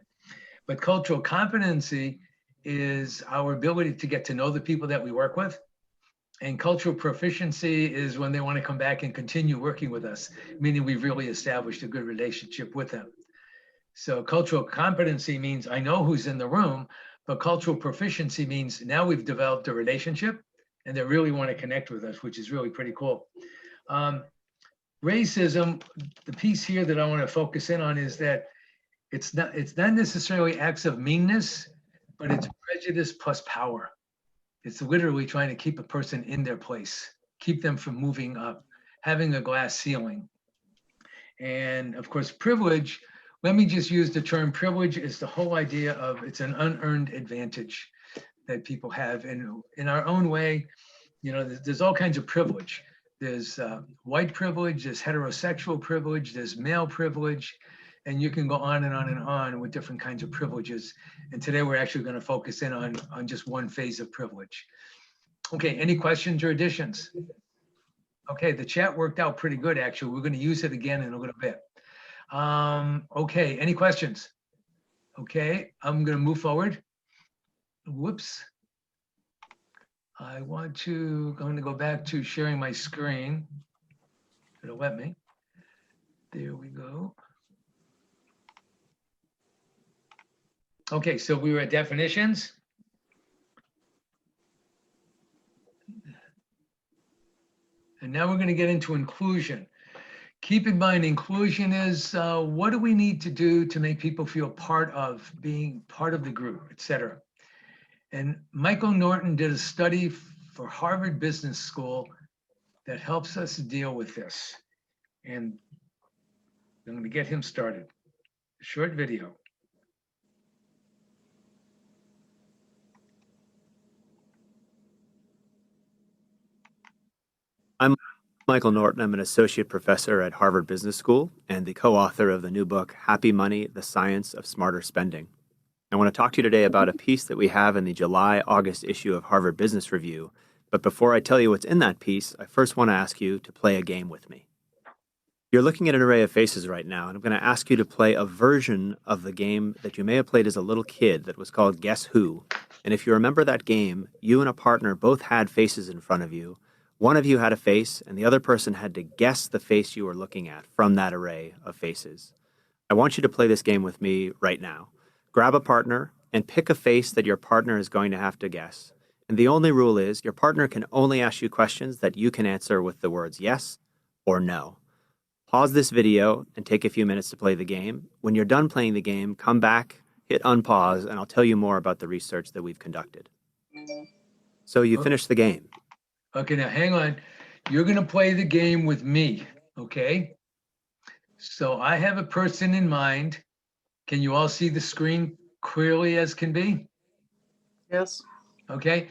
But cultural competency is our ability to get to know the people that we work with. And cultural proficiency is when they want to come back and continue working with us, meaning we've really established a good relationship with them. So cultural competency means I know who's in the room, but cultural proficiency means now we've developed a relationship and they really want to connect with us, which is really pretty cool. Racism, the piece here that I want to focus in on is that it's not necessarily acts of meanness, but it's prejudice plus power. It's literally trying to keep a person in their place, keep them from moving up, having a glass ceiling. And of course, privilege, let me just use the term privilege is the whole idea of it's an unearned advantage that people have. And in our own way, you know, there's all kinds of privilege. There's white privilege, there's heterosexual privilege, there's male privilege, and you can go on and on and on with different kinds of privileges. And today we're actually going to focus in on just one phase of privilege. Okay, any questions or additions? Okay, the chat worked out pretty good, actually. We're going to use it again in a little bit. Okay, any questions? Okay, I'm going to move forward. Whoops. I'm going to go back to sharing my screen. It'll let me. There we go. Okay, so we were at definitions. And now we're going to get into inclusion. Keep in mind, inclusion is what do we need to do to make people feel part of being part of the group, et cetera. And Michael Norton did a study for Harvard Business School that helps us deal with this. And I'm going to get him started. Short video. I'm Michael Norton. I'm an associate professor at Harvard Business School and the co-author of the new book, Happy Money, The Science of Smarter Spending. I want to talk to you today about a piece that we have in the July-August issue of Harvard Business Review. But before I tell you what's in that piece, I first want to ask you to play a game with me. You're looking at an array of faces right now, and I'm going to ask you to play a version of the game that you may have played as a little kid that was called Guess Who. And if you remember that game, you and a partner both had faces in front of you. One of you had a face, and the other person had to guess the face you were looking at from that array of faces. I want you to play this game with me right now. Grab a partner and pick a face that your partner is going to have to guess. And the only rule is your partner can only ask you questions that you can answer with the words yes or no. Pause this video and take a few minutes to play the game. When you're done playing the game, come back, hit unpause, and I'll tell you more about the research that we've conducted. So you finished the game. Okay, now hang on. You're going to play the game with me, okay? So I have a person in mind. Can you all see the screen clearly as can be? Yes. Okay.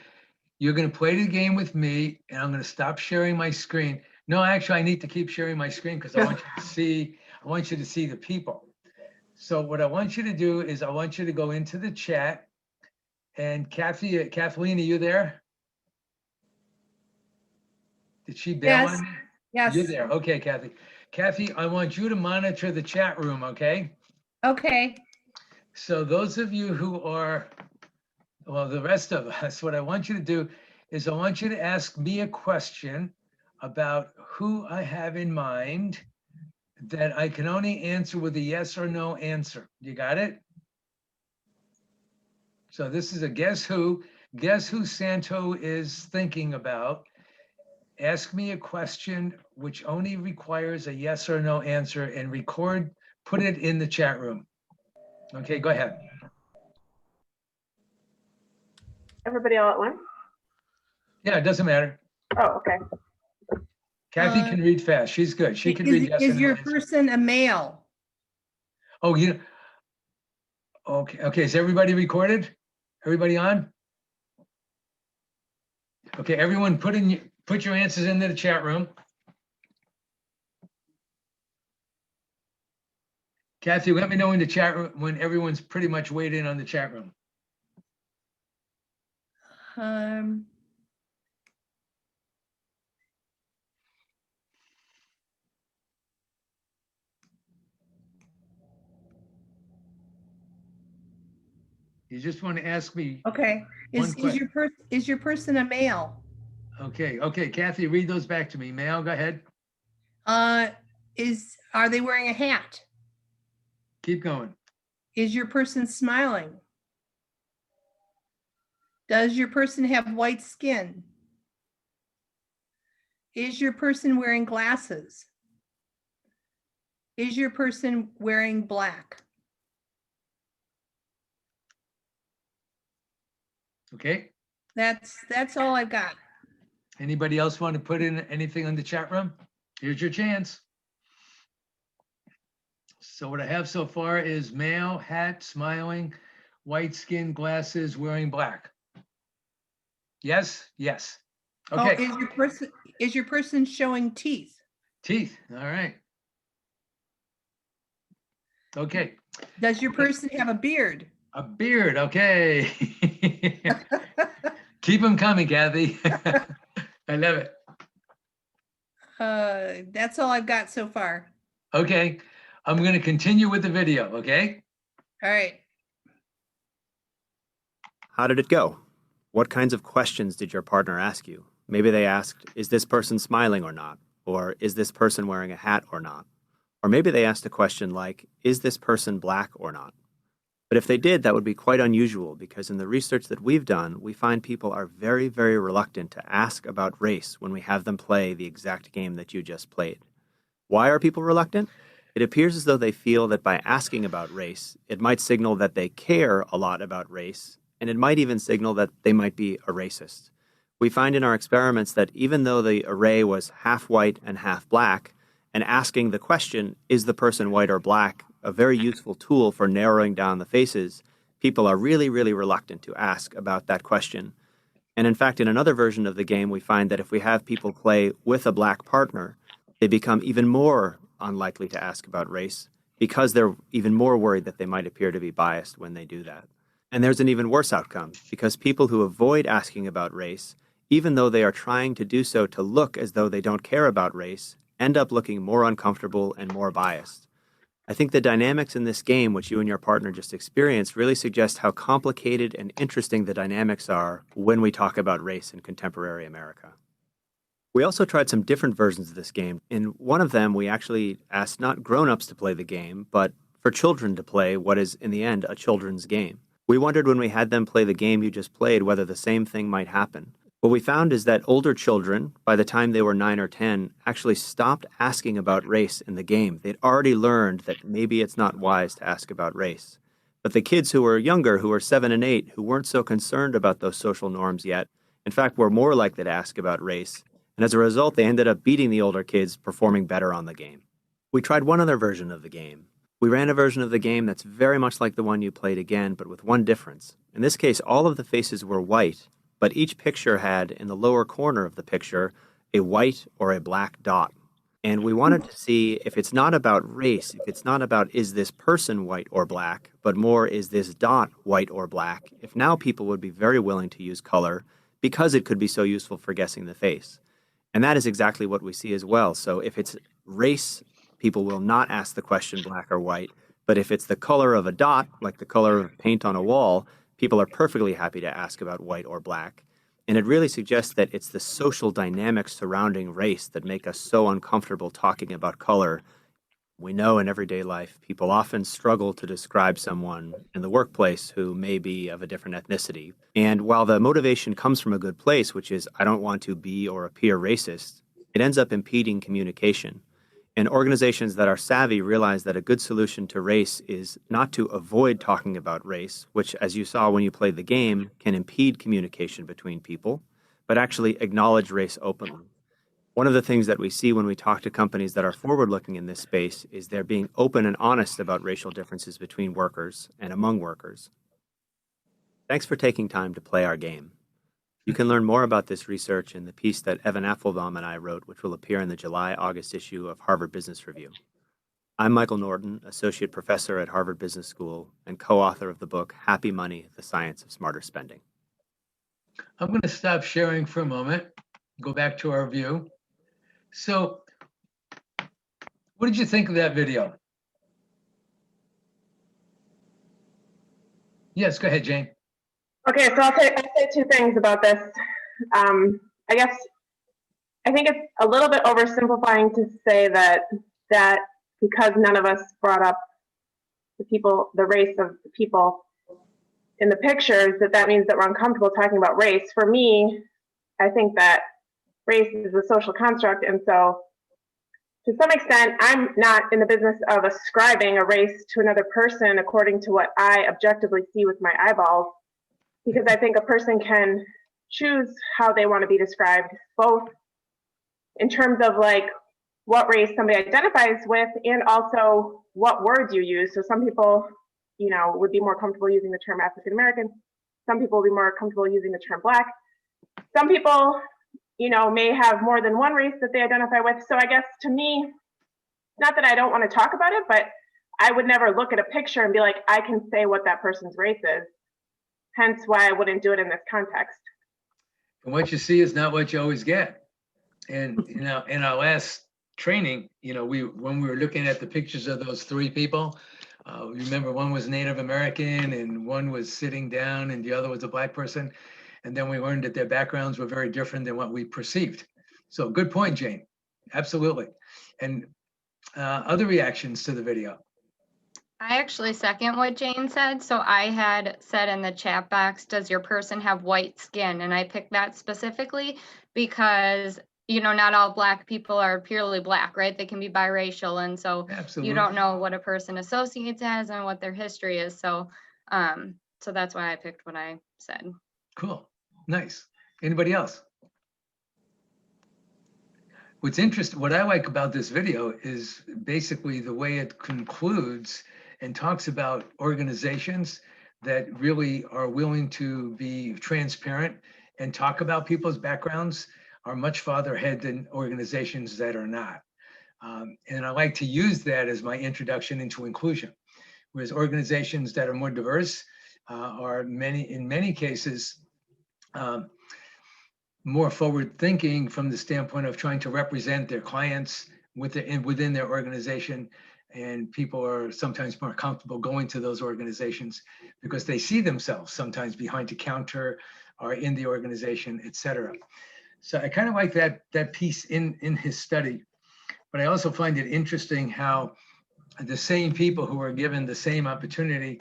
You're going to play the game with me, and I'm going to stop sharing my screen. No, actually, I need to keep sharing my screen because I want you to see. I want you to see the people. So what I want you to do is I want you to go into the chat. And Kathleen, are you there? Did she bail Yes. on me? Yes. You're there. Okay, Kathy. Kathy, I want you to monitor the chat room, okay? Okay. So those of you who are, well, the rest of us, what I want you to do is I want you to ask me a question about who I have in mind that I can only answer with a yes or no answer. You got it? So this is a guess who Santo is thinking about. Ask me a question which only requires a yes or no answer and put it in the chat room. Okay, go ahead. Everybody all at once? Yeah, it doesn't matter. Oh, okay. Kathy can read fast. She's good. She can Is- read yes Is and your no answers. person a male? Oh, okay. Okay. Is everybody recorded? Everybody on? Okay. Everyone put your answers into the chat room. Kathy, let me know in the chat room when everyone's pretty much weighed in on the chat room. You just want to ask me. Okay. One Is your person a male? Okay. Okay. Kathy, read those back to me. Male, go ahead. Are they wearing a hat? Keep going. Is your person smiling? Does your person have white skin? Is your person wearing glasses? Is your person wearing black? Okay. That's all I've got. Anybody else want to put in anything on the chat room? Here's your chance. So what I have so far is male, hat, smiling, white skin, glasses, wearing black. Yes, yes. Okay. Oh, is your person showing teeth? Teeth. All right. Okay. Does your person have a beard? A beard. Okay. Keep them coming, Kathy. I love it. That's all I've got so far. Okay. I'm going to continue with the video. Okay. All right. How did it go? What kinds of questions did your partner ask you? Maybe they asked, is this person smiling or not? Or is this person wearing a hat or not? Or maybe they asked a question like, is this person black or not? But if they did, that would be quite unusual because in the research that we've done, we find people are very, very reluctant to ask about race when we have them play the exact game that you just played. Why are people reluctant? It appears as though they feel that by asking about race, it might signal that they care a lot about race, and it might even signal that they might be a racist. We find in our experiments that even though the array was half white and half black, and asking the question, is the person white or black, a very useful tool for narrowing down the faces, people are really, really reluctant to ask about that question. And in fact, in another version of the game, we find that if we have people play with a black partner, they become even more unlikely to ask about race because they're even more worried that they might appear to be biased when they do that. And there's an even worse outcome because people who avoid asking about race, even though they are trying to do so to look as though they don't care about race, end up looking more uncomfortable and more biased. I think the dynamics in this game, which you and your partner just experienced, really suggest how complicated and interesting the dynamics are when we talk about race in contemporary America. We also tried some different versions of this game. In one of them, we actually asked not grown-ups to play the game, but for children to play what is, in the end, a children's game. We wondered when we had them play the game you just played whether the same thing might happen. What we found is that older children, by the time they were 9 or 10, actually stopped asking about race in the game. They'd already learned that maybe it's not wise to ask about race. But the kids who were younger, who were 7 and 8, who weren't so concerned about those social norms yet, in fact, were more likely to ask about race. And as a result, they ended up beating the older kids, performing better on the game. We tried one other version of the game. We ran a version of the game that's very much like the one you played again, but with one difference. In this case, all of the faces were white, but each picture had, in the lower corner of the picture, a white or a black dot. And we wanted to see if it's not about race, if it's not about is this person white or black, but more is this dot white or black, if now people would be very willing to use color because it could be so useful for guessing the face. And that is exactly what we see as well. So if it's race, people will not ask the question black or white. But if it's the color of a dot, like the color of paint on a wall, people are perfectly happy to ask about white or black. And it really suggests that it's the social dynamics surrounding race that make us so uncomfortable talking about color. We know in everyday life, people often struggle to describe someone in the workplace who may be of a different ethnicity. And while the motivation comes from a good place, which is, I don't want to be or appear racist, it ends up impeding communication. And organizations that are savvy realize that a good solution to race is not to avoid talking about race, which, as you saw when you played the game, can impede communication between people, but actually acknowledge race openly. One of the things that we see when we talk to companies that are forward-looking in this space is they're being open and honest about racial differences between workers and among workers. Thanks for taking time to play our game. You can learn more about this research in the piece that Evan Applebaum and I wrote, which will appear in the July-August issue of Harvard Business Review. I'm Michael Norton, Associate Professor at Harvard Business School and co-author of the book, Happy Money, The Science of Smarter Spending. I'm going to stop sharing for a moment, go back to our view. So what did you think of that video? Yes, go ahead, Jane. Okay, so I'll say two things about this. I guess I think it's a little bit oversimplifying to say that because none of us brought up the race of the people in the pictures, that means that we're uncomfortable talking about race. For me, I think that race is a social construct, and so to some extent, I'm not in the business of ascribing a race to another person according to what I objectively see with my eyeballs, because I think a person can choose how they want to be described, both in terms of like what race somebody identifies with and also what words you use. So some people, would be more comfortable using the term African American. Some people will be more comfortable using the term Black. Some people, may have more than one race that they identify with. So I guess to me, not that I don't want to talk about it, but I would never look at a picture and be like, I can say what that person's race is. Hence why I wouldn't do it in this context. And what you see is not what you always get. And in our last training, when we were looking at the pictures of those three people, remember one was Native American and one was sitting down and the other was a Black person. And then we learned that their backgrounds were very different than what we perceived. So good point, Jane. Absolutely. And other reactions to the video? I actually second what Jane said. So I had said in the chat box, does your person have white skin? And I picked that specifically because, not all Black people are purely Black, right? They can be biracial. And so Absolutely. You don't know what a person associates as and what their history is. So, so that's why I picked what I said. Cool. Nice. Anybody else? What's interesting, what I like about this video is basically the way it concludes and talks about organizations that really are willing to be transparent and talk about people's backgrounds are much farther ahead than organizations that are not. And I like to use that as my introduction into inclusion. Whereas organizations that are more diverse are in many cases, more forward thinking from the standpoint of trying to represent their clients within their organization. And people are sometimes more comfortable going to those organizations because they see themselves sometimes behind the counter or in the organization, et cetera. So I kind of like that piece in his study, but I also find it interesting how the same people who are given the same opportunity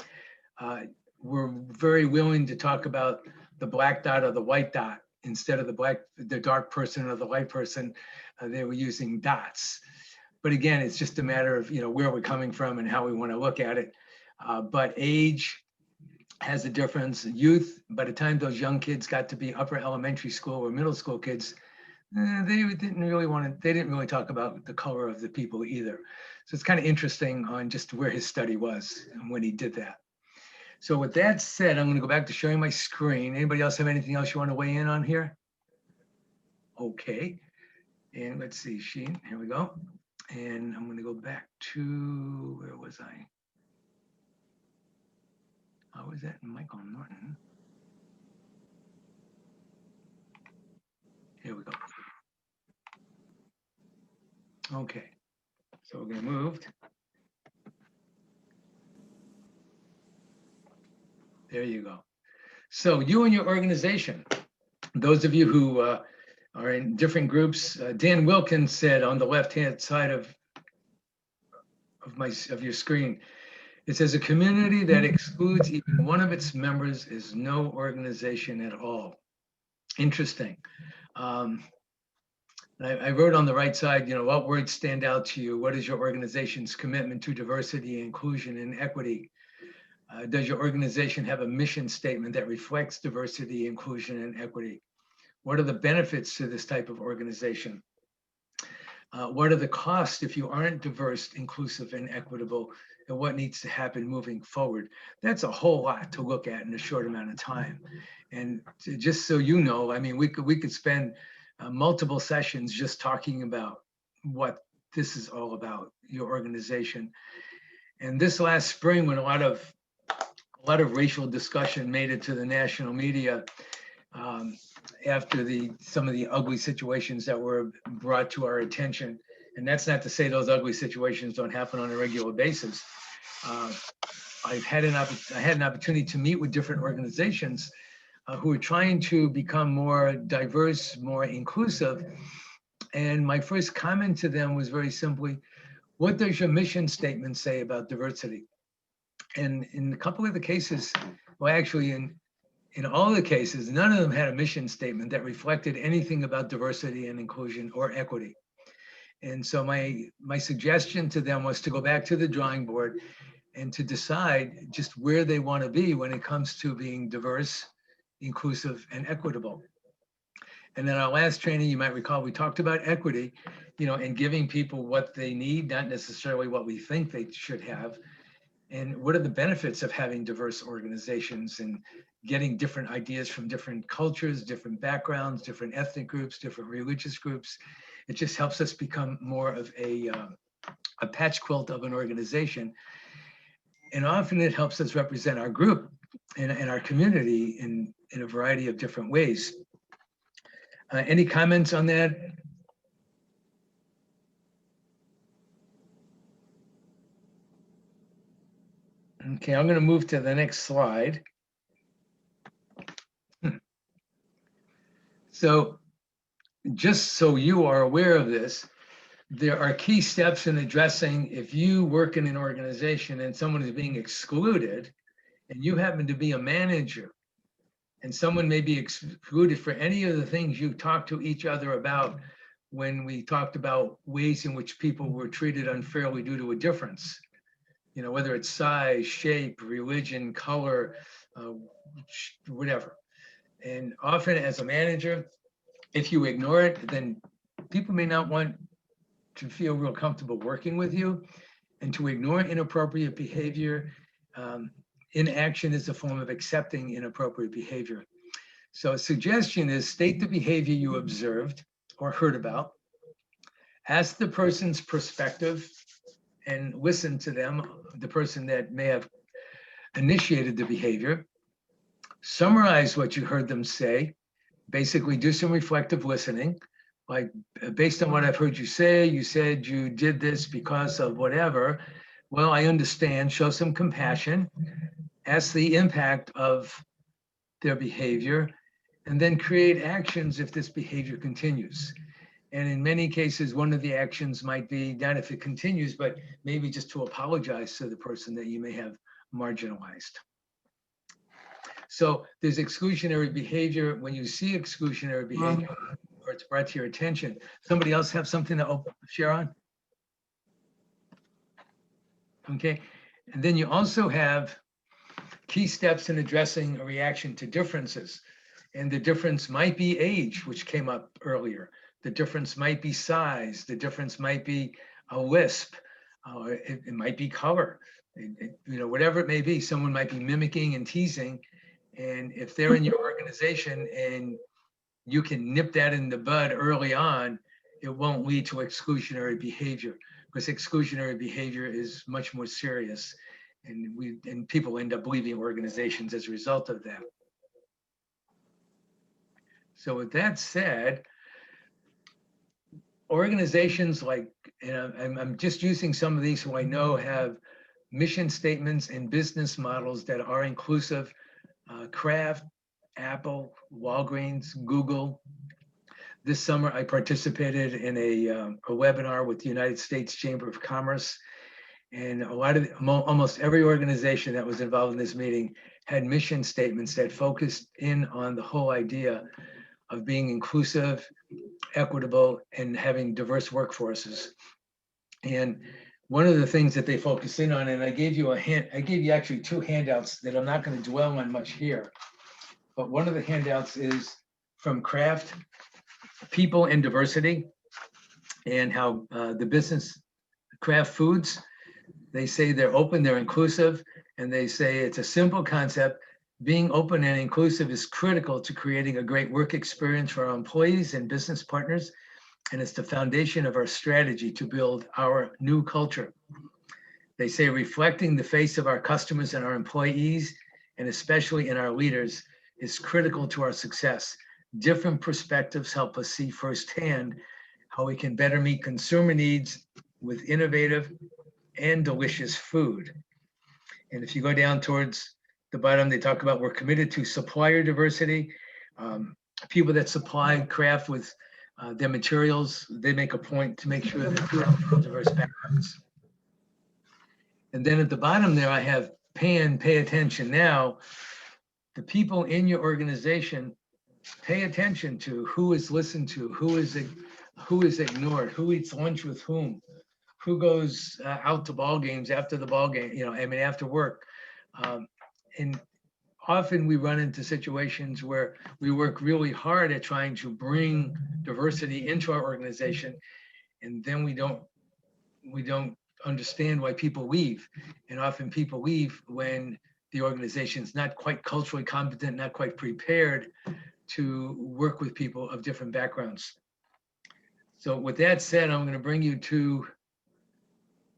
were very willing to talk about the Black dot or the white dot instead of the dark person or the light person. They were using dots. But again, it's just a matter of where we're coming from and how we want to look at it. But age has a difference. Youth, by the time those young kids got to be upper elementary school or middle school kids, they didn't really talk about the color of the people either. So it's kind of interesting on just where his study was and when he did that. So with that said, I'm going to go back to showing my screen. Anybody else have anything else you want to weigh in on here? Okay. And let's see, Sheen, here we go. And I'm going to go back to, where was I? I was at Michael Norton. Here we go. Okay, so we're going to move. There you go. So you and your organization, those of you who are in different groups, Dan Wilkins said on the left-hand side of your screen, it says a community that excludes even one of its members is no organization at all. Interesting. I wrote on the right side, what words stand out to you? What is your organization's commitment to diversity, inclusion, and equity? Does your organization have a mission statement that reflects diversity, inclusion, and equity? What are the benefits to this type of organization? What are the costs if you aren't diverse, inclusive, and equitable, and what needs to happen moving forward? That's a whole lot to look at in a short amount of time. And just so you know, I mean, we could spend multiple sessions just talking about what this is all about, your organization. And this last spring, when a lot of racial discussion made it to the national media, after some of the ugly situations that were brought to our attention. And that's not to say those ugly situations don't happen on a regular basis. I had an opportunity to meet with different organizations who are trying to become more diverse, more inclusive. And my first comment to them was very simply, what does your mission statement say about diversity? And in a couple of the cases, well, actually in all the cases, none of them had a mission statement that reflected anything about diversity and inclusion or equity. And so my suggestion to them was to go back to the drawing board and to decide just where they want to be when it comes to being diverse, inclusive, and equitable. And then our last training, you might recall, we talked about equity, and giving people what they need, not necessarily what we think they should have. And what are the benefits of having diverse organizations and getting different ideas from different cultures, different backgrounds, different ethnic groups, different religious groups. It just helps us become more of a patch quilt of an organization. And often it helps us represent our group and our community in a variety of different ways. Any comments on that? Okay, I'm going to move to the next slide. So just so you are aware of this, there are key steps in addressing if you work in an organization and someone is being excluded and you happen to be a manager and someone may be excluded for any of the things you talked to each other about when we talked about ways in which people were treated unfairly due to a difference. Whether it's size, shape, religion, color, whatever. And often as a manager, if you ignore it, then people may not want to feel real comfortable working with you. And to ignore inappropriate behavior, inaction is a form of accepting inappropriate behavior. So a suggestion is state the behavior you observed or heard about, ask the person's perspective and listen to them, the person that may have initiated the behavior, summarize what you heard them say, basically do some reflective listening, like based on what I've heard you say, you said you did this because of whatever. Well, I understand, show some compassion, ask the impact of their behavior, and then create actions if this behavior continues. And in many cases, one of the actions might be not if it continues, but maybe just to apologize to the person that you may have marginalized. So there's exclusionary behavior. When you see exclusionary behavior or it's brought to your attention, somebody else have something to share on? Okay, and then you also have key steps in addressing a reaction to differences. And the difference might be age, which came up earlier. The difference might be size. The difference might be a lisp. It might be color. Whatever it may be, someone might be mimicking and teasing. And if they're in your organization and you can nip that in the bud early on, it won't lead to exclusionary behavior, because exclusionary behavior is much more serious. And people end up leaving organizations as a result of that. So with that said, organizations like, I'm just using some of these who I know have mission statements and business models that are inclusive. Kraft, Apple, Walgreens, Google. This summer, I participated in a webinar with the United States Chamber of Commerce. And almost every organization that was involved in this meeting had mission statements that focused in on the whole idea of being inclusive, equitable, and having diverse workforces. And one of the things that they focus in on, and I gave you actually two handouts that I'm not going to dwell on much here, but one of the handouts is from Kraft, People and Diversity. and how the business Kraft Foods, they say they're open, they're inclusive, and they say it's a simple concept. Being open and inclusive is critical to creating a great work experience for our employees and business partners, and it's the foundation of our strategy to build our new culture. They say reflecting the face of our customers and our employees, and especially in our leaders, is critical to our success. Different perspectives help us see firsthand how we can better meet consumer needs with innovative and delicious food. And if you go down towards the bottom, they talk about we're committed to supplier diversity. People that supply Kraft with their materials, they make a point to make sure that they're from diverse backgrounds. And then at the bottom there, I have pay attention now. The people in your organization, pay attention to who is listened to, who is ignored, who eats lunch with whom, who goes out to ball games after the ball game, after work. And often we run into situations where we work really hard at trying to bring diversity into our organization, and then we don't understand why people leave. And often people leave when the organization is not quite culturally competent, not quite prepared to work with people of different backgrounds. So with that said, I'm going to bring you to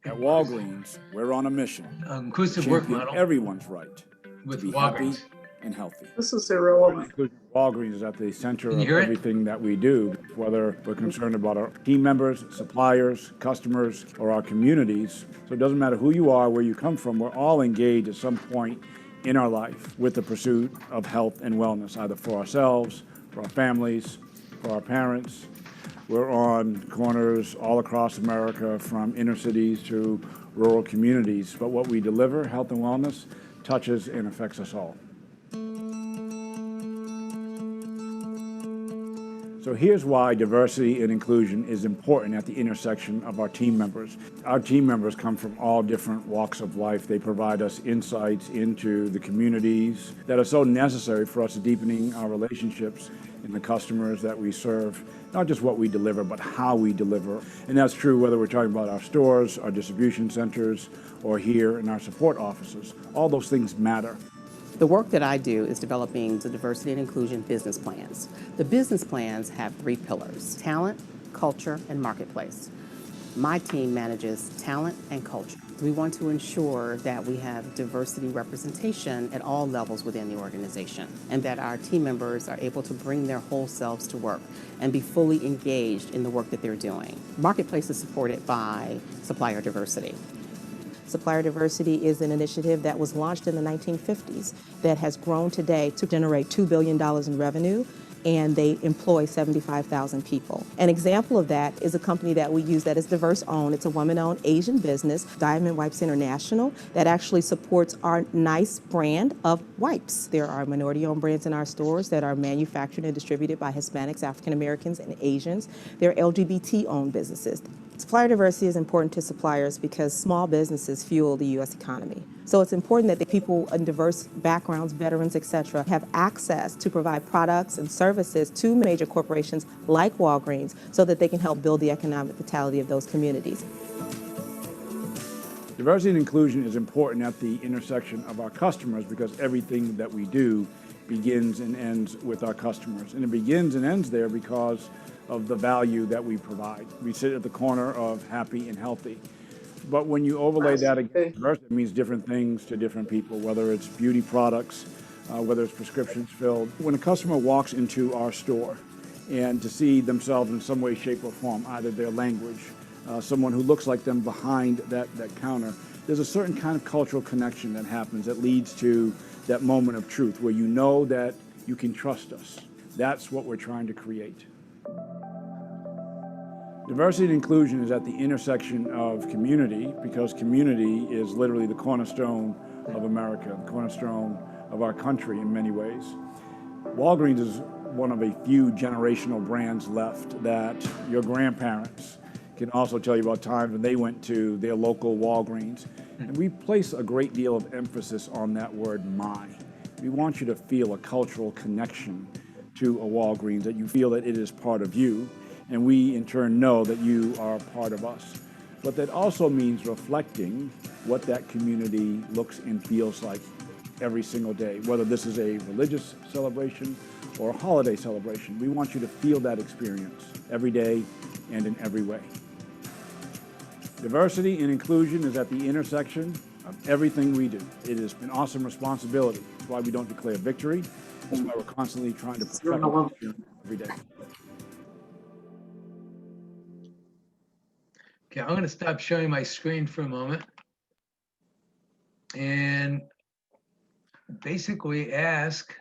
At Walgreens, we're on a mission. Inclusive work model. Everyone's right with to be Walgreens. happy and healthy. This is irrelevant. Walgreens is at the center of hear it? everything that we do, whether we're concerned about our team members, suppliers, customers, or our communities. So it doesn't matter who you are, where you come from, we're all engaged at some point in our life with the pursuit of health and wellness, either for ourselves, for our families, for our parents. We're on corners all across America, from inner cities to rural communities. But what we deliver, health and wellness, touches and affects us all. So here's why diversity and inclusion is important at the intersection of our team members. Our team members come from all different walks of life. They provide us insights into the communities that are so necessary for us deepening our relationships and the customers that we serve. Not just what we deliver, but how we deliver. And that's true whether we're talking about our stores, our distribution centers, or here in our support offices. All those things matter. The work that I do is developing the diversity and inclusion business plans. The business plans have 3 pillars: talent, culture, and marketplace. My team manages talent and culture. We want to ensure that we have diversity representation at all levels within the organization, and that our team members are able to bring their whole selves to work and be fully engaged in the work that they're doing. Marketplace is supported by supplier diversity. Supplier diversity is an initiative that was launched in the 1950s that has grown today to generate $2 billion in revenue, and they employ 75,000 people. An example of that is a company that we use that is diverse-owned. It's a woman-owned Asian business, Diamond Wipes International, that actually supports our nice brand of wipes. There are minority-owned brands in our stores that are manufactured and distributed by Hispanics, African Americans, and Asians. There are LGBT-owned businesses. Supplier diversity is important to suppliers because small businesses fuel the U.S. economy. So it's important that the people in diverse backgrounds, veterans, et cetera, have access to provide products and services to major corporations like Walgreens so that they can help build the economic vitality of those communities. Diversity and inclusion is important at the intersection of our customers because everything that we do begins and ends with our customers. And it begins and ends there because of the value that we provide. We sit at the corner of happy and healthy. But when you overlay that against diversity, it means different things to different people, whether it's beauty products, whether it's prescriptions filled. When a customer walks into our store and to see themselves in some way, shape, or form, either their language, someone who looks like them behind that counter, there's a certain kind of cultural connection that happens that leads to that moment of truth where you know that you can trust us. That's what we're trying to create. Diversity and inclusion is at the intersection of community because community is literally the cornerstone of America, the cornerstone of our country in many ways. Walgreens is one of a few generational brands left that your grandparents can also tell you about times when they went to their local Walgreens. And we place a great deal of emphasis on that word "my." We want you to feel a cultural connection to a Walgreens, that you feel that it is part of you. and we in turn know that you are part of us. But that also means reflecting what that community looks and feels like every single day, whether this is a religious celebration or a holiday celebration. We want you to feel that experience every day and in every way. Diversity and inclusion is at the intersection of everything we do. It is an awesome responsibility. That's why we don't declare victory. That's why we're constantly trying to perfect it every day. Okay, I'm going to stop showing my screen for a moment and basically ask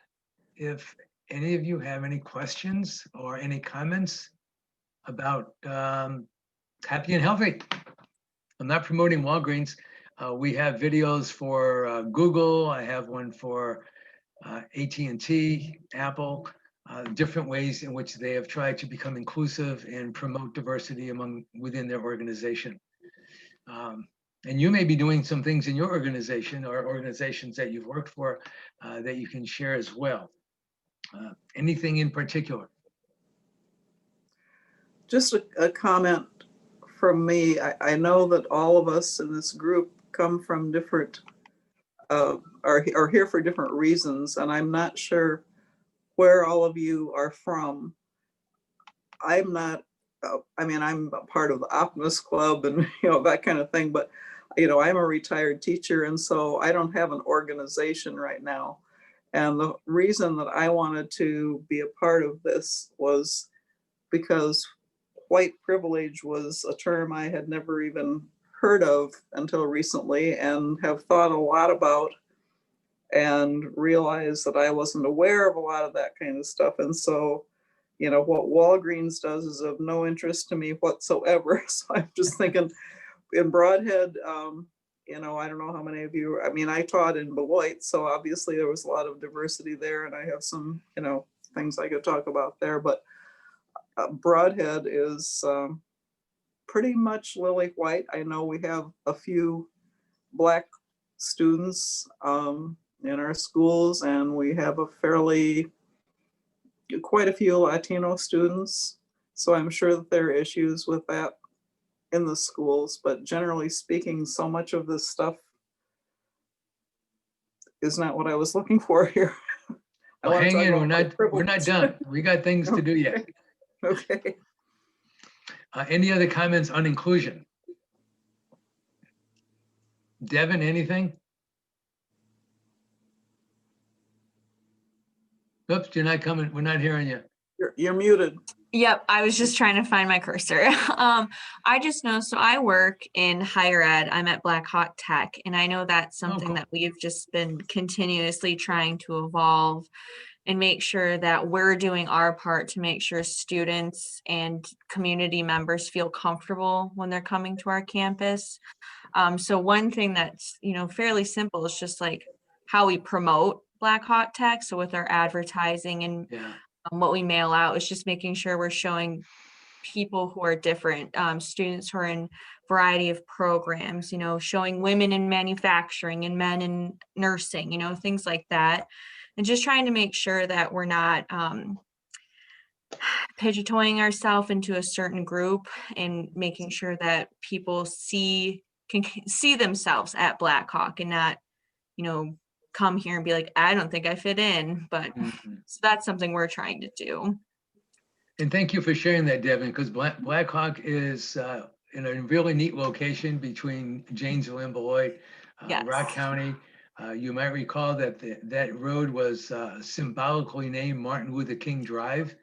if any of you have any questions or any comments about Happy and Healthy. I'm not promoting Walgreens. We have videos for Google. I have one for AT&T, Apple, different ways in which they have tried to become inclusive and promote diversity within their organization. And you may be doing some things in your organization or organizations that you've worked for that you can share as well. Anything in particular? Just a comment from me. I know that all of us in this group come from different, are here for different reasons, and I'm not sure where all of you are from. I'm not, I mean, I'm a part of the Optimist Club and, that kind of thing, but, I'm a retired teacher, and so I don't have an organization right now. And the reason that I wanted to be a part of this was because white privilege was a term I had never even heard of until recently and have thought a lot about, and realized that I wasn't aware of a lot of that kind of stuff. And so, what Walgreens does is of no interest to me whatsoever. So I'm just thinking in Broadhead, I don't know how many of you, I taught in Beloit, so obviously there was a lot of diversity there, and I have some, things I could talk about there, but Broadhead is pretty much lily white. I know we have a few Black students in our schools, and we have quite a few Latino students. So I'm sure that there are issues with that in the schools, but generally speaking, so much of this stuff is not what I was looking for here. Well, hang in, we're not done. We got things to do yet. Okay. Any other comments on inclusion? Devin, anything? Oops, you're not coming. We're not hearing you. You're muted. Yep, I was just trying to find my cursor. I just know, so I work in higher ed. I'm at Black Hawk Tech, and I know that's something that we've just been continuously trying to evolve and make sure that we're doing our part to make sure students and community members feel comfortable when they're coming to our campus. So one thing that's, fairly simple is just like how we promote Black Hawk Tech. So with our advertising and what we mail out is just making sure we're showing people who are different, students who are in variety of programs, showing women in manufacturing and men in nursing, things like that. And just trying to make sure that we're not pigeonholing ourselves into a certain group, and making sure that people can see themselves at Black Hawk and not, come here and be like, I don't think I fit in. But so that's something we're trying to do. And thank you for sharing that, Devin, because Black Hawk is in a really neat location between Janesville and Beloit, Rock County. You might recall that that road was symbolically named Martin Luther King Drive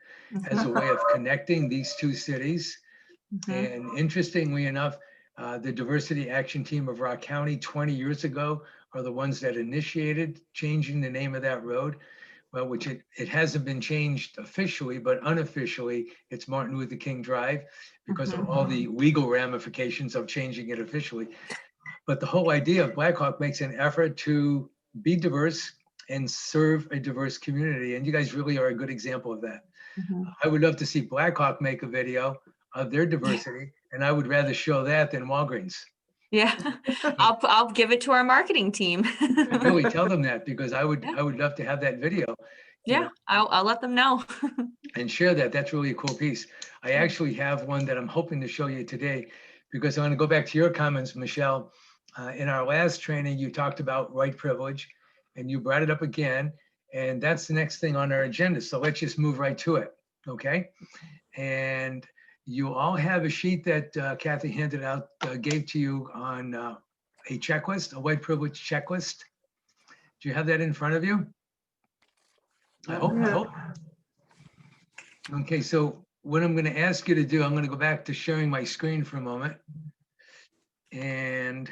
as a way of connecting these two cities. And interestingly enough, the Diversity Action Team of Rock County 20 years ago are the ones that initiated changing the name of that road. Well, which it hasn't been changed officially, but unofficially, it's Martin Luther King Drive because of all the legal ramifications of changing it officially. But the whole idea of Black Hawk makes an effort to be diverse and serve a diverse community. And you guys really are a good example of that. I would love to see Black Hawk make a video of their diversity, and I would rather show that than Walgreens. Yeah, I'll give it to our marketing team. Really tell them that, because I would love to have that video. Yeah, I'll let them know. and share that. That's really a cool piece. I actually have one that I'm hoping to show you today, because I want to go back to your comments, Michelle. In our last training, you talked about white privilege, and you brought it up again, and that's the next thing on our agenda. So let's just move right to it, okay? And you all have a sheet that Kathy handed out, gave to you on a checklist, a white privilege checklist. Do you have that in front of you? I hope. Okay, so what I'm going to ask you to do, I'm going to go back to sharing my screen for a moment. And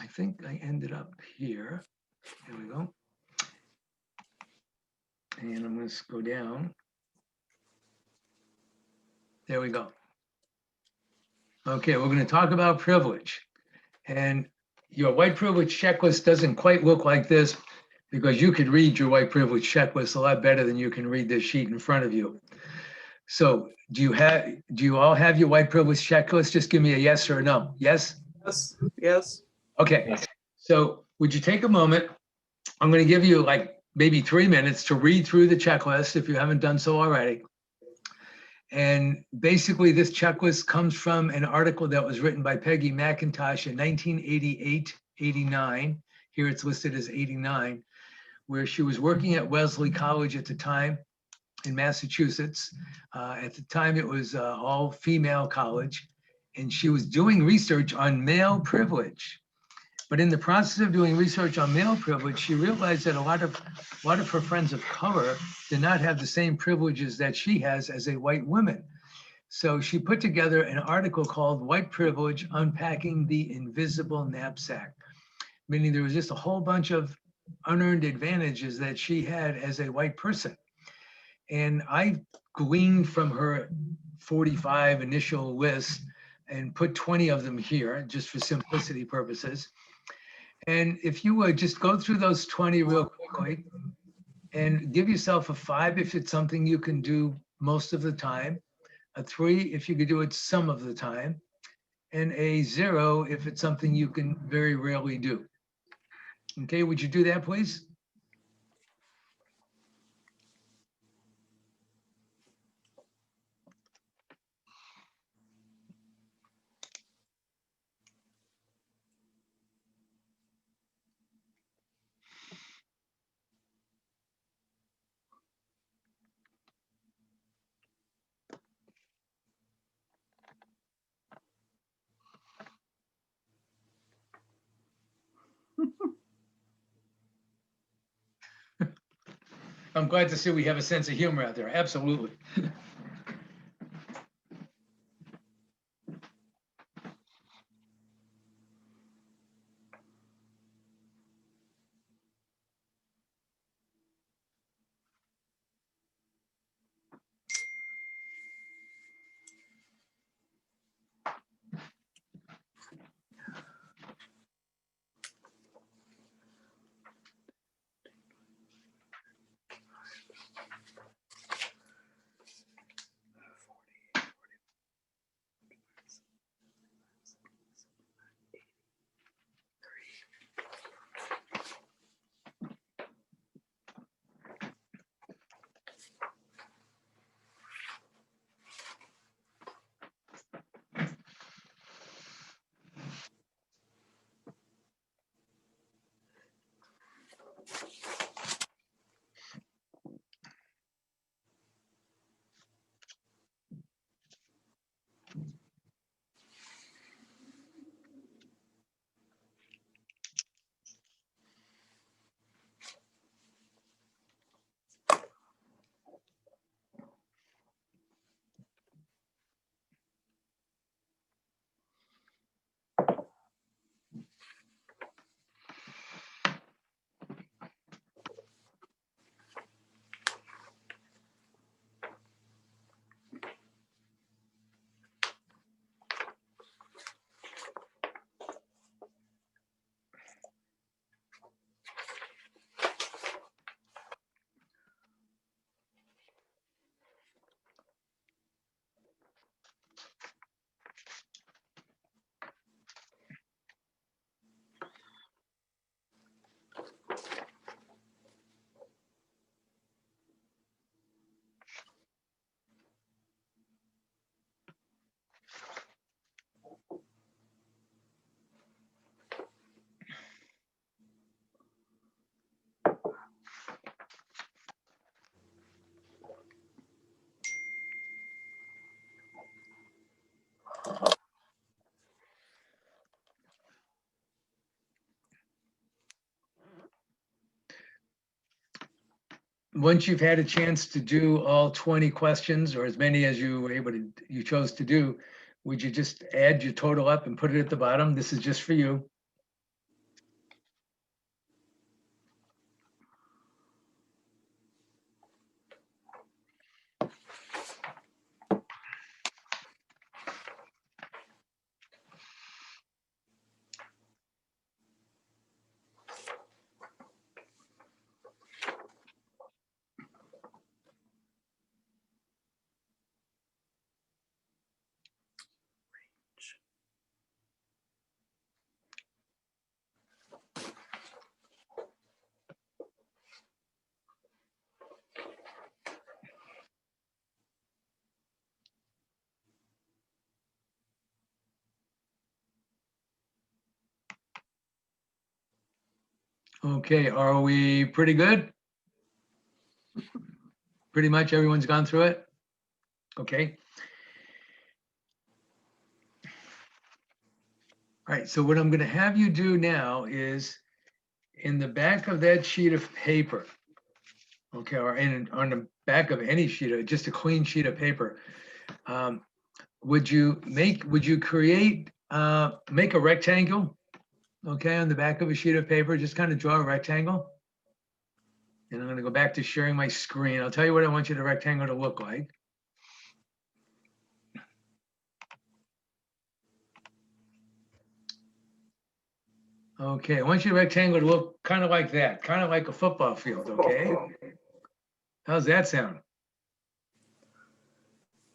I think I ended up here. There we go. And I'm going to go down. There we go. Okay, we're going to talk about privilege. And your white privilege checklist doesn't quite look like this, because you could read your white privilege checklist a lot better than you can read this sheet in front of you. So do you all have your white privilege checklist? Just give me a yes or a no. Yes? Yes, yes. Okay, so would you take a moment? I'm going to give you like maybe 3 minutes to read through the checklist if you haven't done so already. And basically this checklist comes from an article that was written by Peggy McIntosh in 1988-89. Here it's listed as 89, where she was working at Wellesley College at the time in Massachusetts. At the time, it was all female college, and she was doing research on male privilege. But in the process of doing research on male privilege, she realized that a lot of her friends of color did not have the same privileges that she has as a white woman. So she put together an article called White Privilege: Unpacking the Invisible Knapsack, meaning there was just a whole bunch of unearned advantages that she had as a white person. And I gleaned from her 45 initial list and put 20 of them here just for simplicity purposes. And if you would just go through those 20 real quickly and give yourself a 5 if it's something you can do most of the time, a 3 if you could do it some of the time, and a 0 if it's something you can very rarely do. Okay, would you do that, please? I'm glad to see we have a sense of humor out there. Absolutely. once you've had a chance to do all 20 questions, or as many as you were able to, you chose to do, would you just add your total up and put it at the bottom? This is just for you. Okay, are we pretty good? Pretty much everyone's gone through it? Okay. All right, so what I'm gonna have you do now is in the back of that sheet of paper, okay, or on the back of any sheet, just a clean sheet of paper, would you create, make a rectangle, okay, on the back of a sheet of paper, just kind of draw a rectangle. And I'm gonna go back to sharing my screen. I'll tell you what I want you the rectangle to look like. Okay, I want your rectangle to look kind of like that, kind of like a football field, okay? How's that sound? As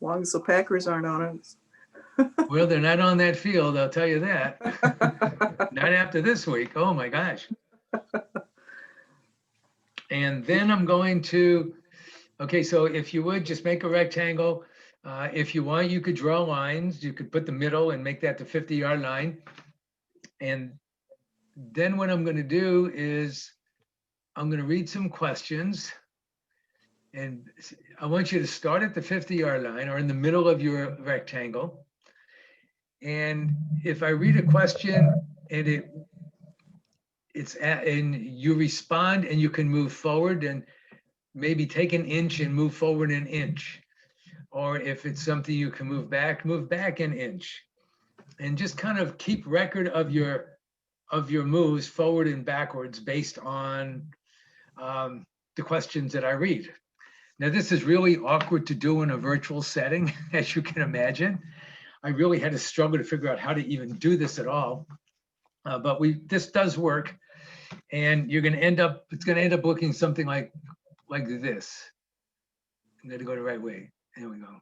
long as the Packers aren't on it. Well, they're not on that field, I'll tell you that. Not after this week, oh my gosh. And then I'm going to, okay, so if you would just make a rectangle. If you want, you could draw lines. You could put the middle and make that the 50-yard line. And then what I'm going to do is I'm going to read some questions. And I want you to start at the 50-yard line or in the middle of your rectangle. And if I read a question and and you respond and you can move forward and maybe take an inch and move forward an inch. Or if it's something you can move back an inch. And just kind of keep record of your moves forward and backwards based on the questions that I read. Now, this is really awkward to do in a virtual setting, as you can imagine. I really had to struggle to figure out how to even do this at all. But this does work. And you're going to end up, it's going to end up looking something like this. I'm going to go the right way. There we go.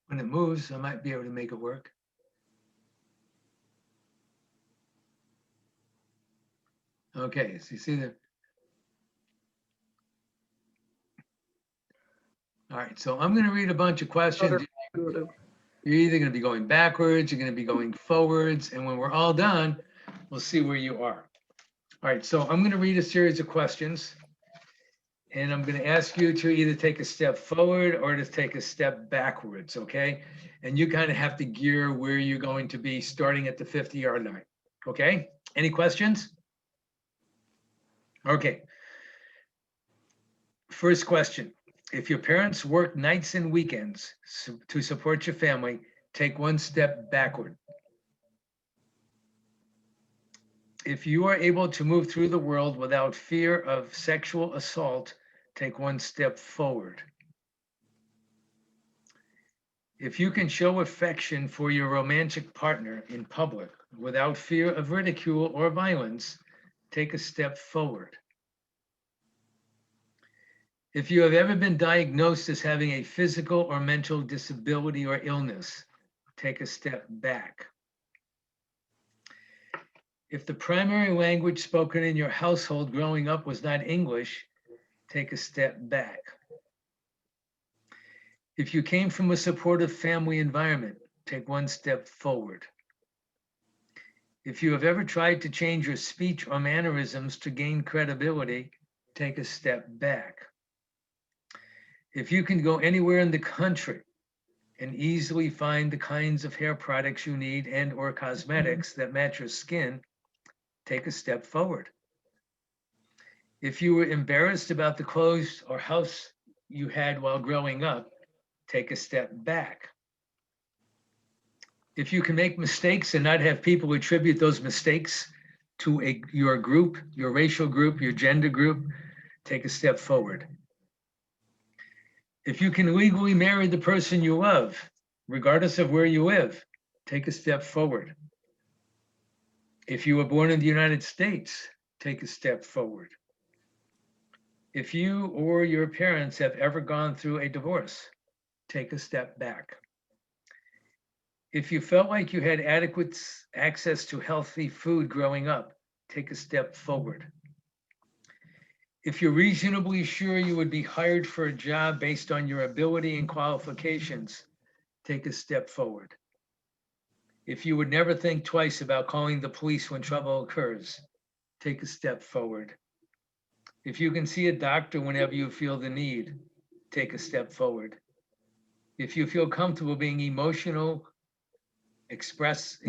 When it moves, I might be able to make it work. Okay, so you see the. All right, so I'm going to read a bunch of questions. You're either going to be going backwards, you're going to be going forwards, and when we're all done, we'll see where you are. All right, so I'm going to read a series of questions, and I'm going to ask you to either take a step forward or to take a step backwards, okay? And you kind of have to gear where you're going to be starting at the 50-yard line, okay? Any questions? Okay. First question. If your parents work nights and weekends to support your family, take one step backward. If you are able to move through the world without fear of sexual assault, take one step forward. If you can show affection for your romantic partner in public without fear of ridicule or violence, take a step forward. If you have ever been diagnosed as having a physical or mental disability or illness, take a step back. If the primary language spoken in your household growing up was not English, take a step back. If you came from a supportive family environment, take one step forward. If you have ever tried to change your speech or mannerisms to gain credibility, take a step back. If you can go anywhere in the country and easily find the kinds of hair products you need and or cosmetics that match your skin, take a step forward. If you were embarrassed about the clothes or house you had while growing up, take a step back. If you can make mistakes and not have people attribute those mistakes to your group, your racial group, your gender group, take a step forward. If you can legally marry the person you love, regardless of where you live, take a step forward. If you were born in the United States, take a step forward. If you or your parents have ever gone through a divorce, take a step back. If you felt like you had adequate access to healthy food growing up, take a step forward. If you're reasonably sure you would be hired for a job based on your ability and qualifications, take a step forward. If you would never think twice about calling the police when trouble occurs, take a step forward. If you can see a doctor whenever you feel the need, take a step forward. If you feel comfortable being emotionally expressive,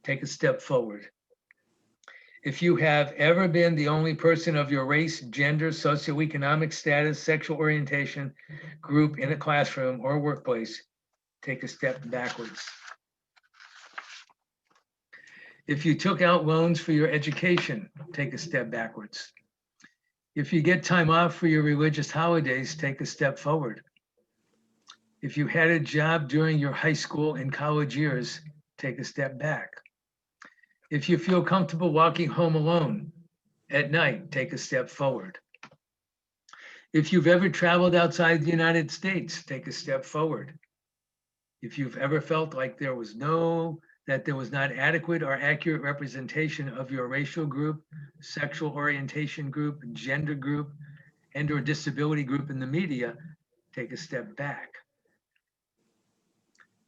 take a step forward. If you have ever been the only person of your race, gender, socioeconomic status, sexual orientation group in a classroom or workplace, take a step backwards. If you took out loans for your education, take a step backwards. If you get time off for your religious holidays, take a step forward. If you had a job during your high school and college years, take a step back. If you feel comfortable walking home alone at night, take a step forward. If you've ever traveled outside the United States, take a step forward. If you've ever felt like there was not adequate or accurate representation of your racial group, sexual orientation group, gender group, and or disability group in the media, take a step back.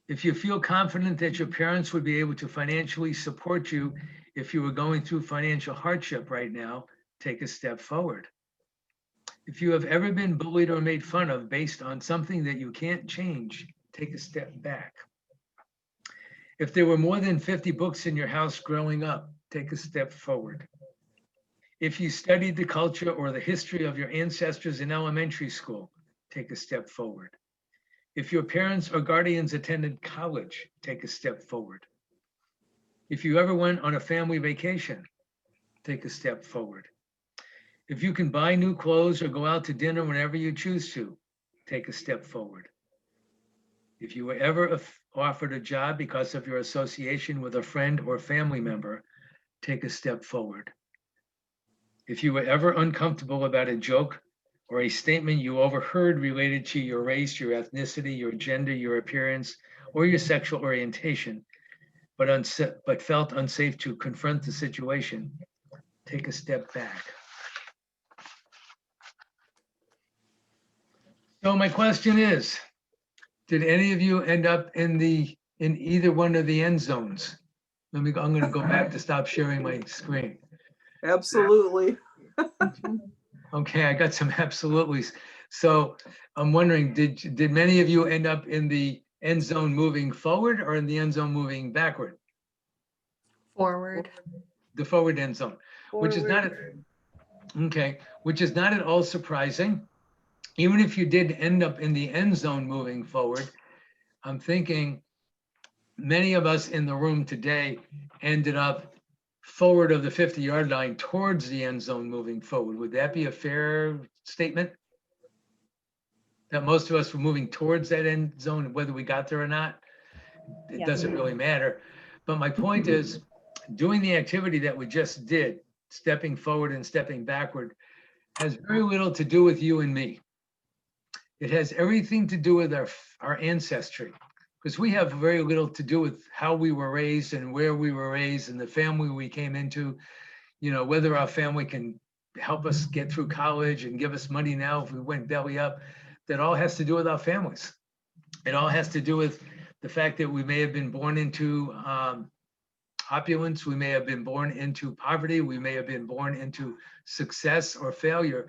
If you feel confident that your parents would be able to financially support you if you were going through financial hardship right now, take a step forward. If you have ever been bullied or made fun of based on something that you can't change, take a step back. If there were more than 50 books in your house growing up, take a step forward. If you studied the culture or the history of your ancestors in elementary school, take a step forward. If your parents or guardians attended college, take a step forward. If you ever went on a family vacation, take a step forward. If you can buy new clothes or go out to dinner whenever you choose to, take a step forward. If you were ever offered a job because of your association with a friend or family member, take a step forward. If you were ever uncomfortable about a joke or a statement you overheard related to your race, your ethnicity, your gender, your appearance, or your sexual orientation, but felt unsafe to confront the situation, take a step back. So my question is, did any of you end up in either one of the end zones? I'm going to go back to stop sharing my screen. Absolutely. Okay, I got some absolutelys. So I'm wondering, did many of you end up in the end zone moving forward or in the end zone moving backward? Forward. The forward end zone, which is not at all surprising. Even if you did end up in the end zone moving forward, I'm thinking many of us in the room today ended up forward of the 50-yard line towards the end zone moving forward. Would that be a fair statement? That most of us were moving towards that end zone, whether we got there or not, it doesn't really matter. But my point is, doing the activity that we just did, stepping forward and stepping backward, has very little to do with you and me. It has everything to do with our ancestry, because we have very little to do with how we were raised and where we were raised and the family we came into, whether our family can help us get through college and give us money now if we went belly up. That all has to do with our families. It all has to do with the fact that we may have been born into opulence, we may have been born into poverty, we may have been born into success or failure.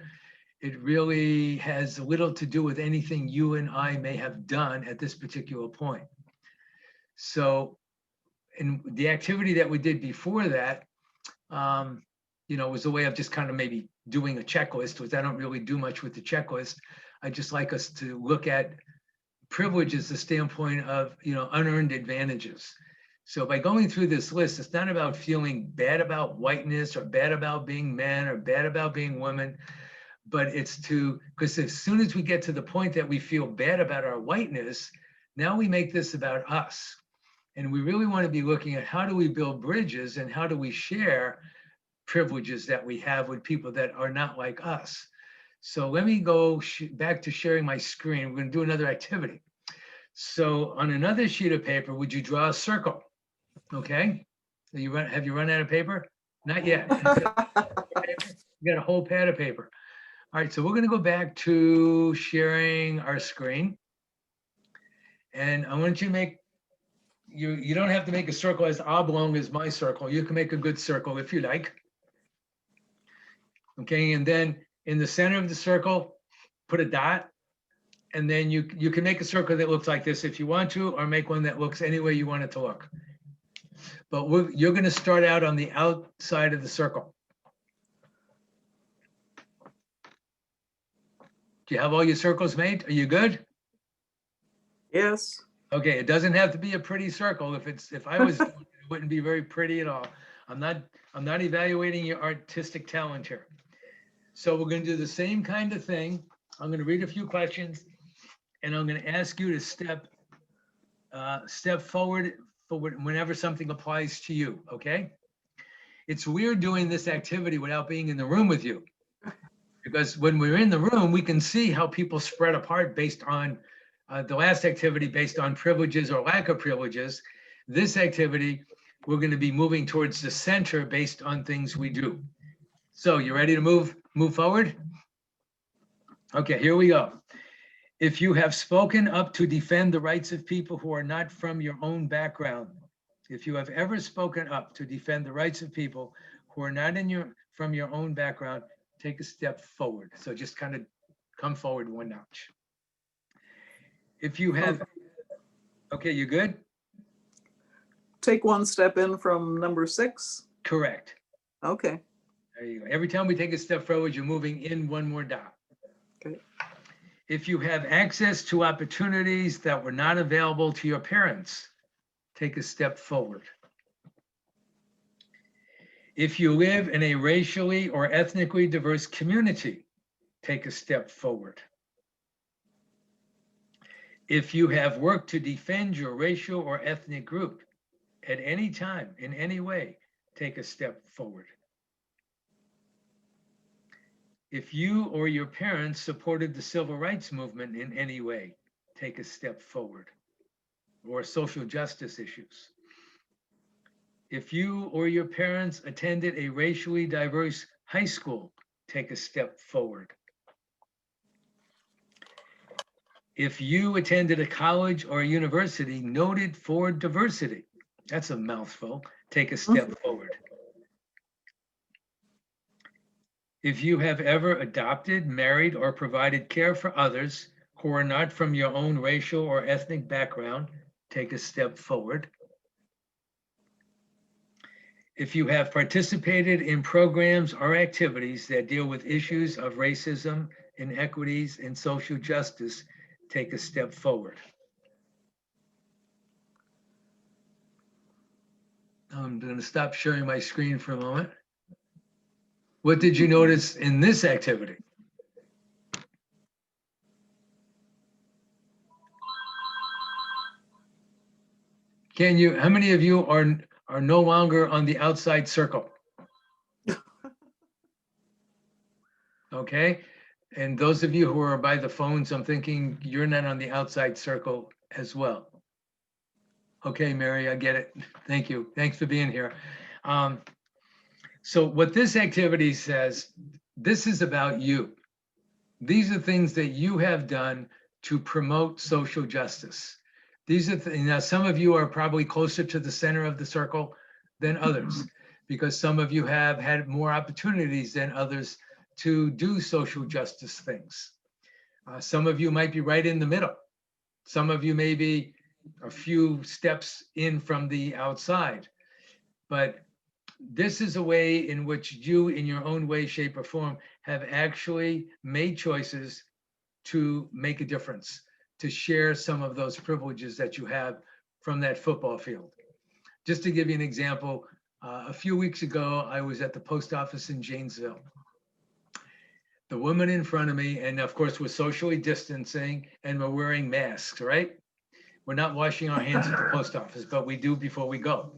it really has little to do with anything you and I may have done at this particular point. So in the activity that we did before that, was a way of just kind of maybe doing a checklist, which I don't really do much with the checklist. I just like us to look at privilege as the standpoint of, unearned advantages. So by going through this list, it's not about feeling bad about whiteness or bad about being men or bad about being women, but it's because as soon as we get to the point that we feel bad about our whiteness, now we make this about us. And we really want to be looking at how do we build bridges and how do we share privileges that we have with people that are not like us. So let me go back to sharing my screen. We're going to do another activity. So on another sheet of paper, would you draw a circle? Okay. Have you run out of paper? Not yet. You got a whole pad of paper. All right. So we're going to go back to sharing our screen. And I want you to make, you don't have to make a circle as oblong as my circle. You can make a good circle if you like. Okay. And then in the center of the circle, put a dot. And then you can make a circle that looks like this if you want to, or make one that looks any way you want it to look. But you're going to start out on the outside of the circle. Do you have all your circles made? Are you good? Yes. Okay, it doesn't have to be a pretty circle. If I was, it wouldn't be very pretty at all. I'm not evaluating your artistic talent here. So we're going to do the same kind of thing. I'm going to read a few questions, and I'm going to ask you to step forward whenever something applies to you. Okay? It's weird doing this activity without being in the room with you, because when we're in the room, we can see how people spread apart based on the last activity, based on privileges or lack of privileges. This activity, we're going to be moving towards the center based on things we do. So you ready to move forward? Okay, here we go. If you have spoken up to defend the rights of people who are not from your own background, if you have ever spoken up to defend the rights of people who are not from your own background, take a step forward. So just kind of come forward one notch. If you have, okay, you good? Take one step in from number 6. Correct. Okay. There you go. Every time we take a step forward, you're moving in one more dot. Okay. If you have access to opportunities that were not available to your parents, take a step forward. If you live in a racially or ethnically diverse community, take a step forward. If you have worked to defend your racial or ethnic group at any time, in any way, take a step forward. If you or your parents supported the civil rights movement in any way, take a step forward. Or social justice issues. If you or your parents attended a racially diverse high school, take a step forward. If you attended a college or a university noted for diversity, that's a mouthful, take a step forward. If you have ever adopted, married, or provided care for others who are not from your own racial or ethnic background, take a step forward. If you have participated in programs or activities that deal with issues of racism, inequities, and social justice, take a step forward. I'm going to stop sharing my screen for a moment. What did you notice in this activity? How many of you are no longer on the outside circle? Okay. And those of you who are by the phones, I'm thinking you're not on the outside circle as well. Okay, Mary, I get it. Thank you. Thanks for being here. So what this activity says, this is about you. These are things that you have done to promote social justice. These are now some of you are probably closer to the center of the circle than others, because some of you have had more opportunities than others to do social justice things. Some of you might be right in the middle. Some of you may be a few steps in from the outside. But this is a way in which you, in your own way, shape, or form, have actually made choices to make a difference, to share some of those privileges that you have from that football field. Just to give you an example, a few weeks ago, I was at the post office in Janesville. The woman in front of me, and of course, we're socially distancing and we're wearing masks, right? We're not washing our hands at the post office, but we do before we go.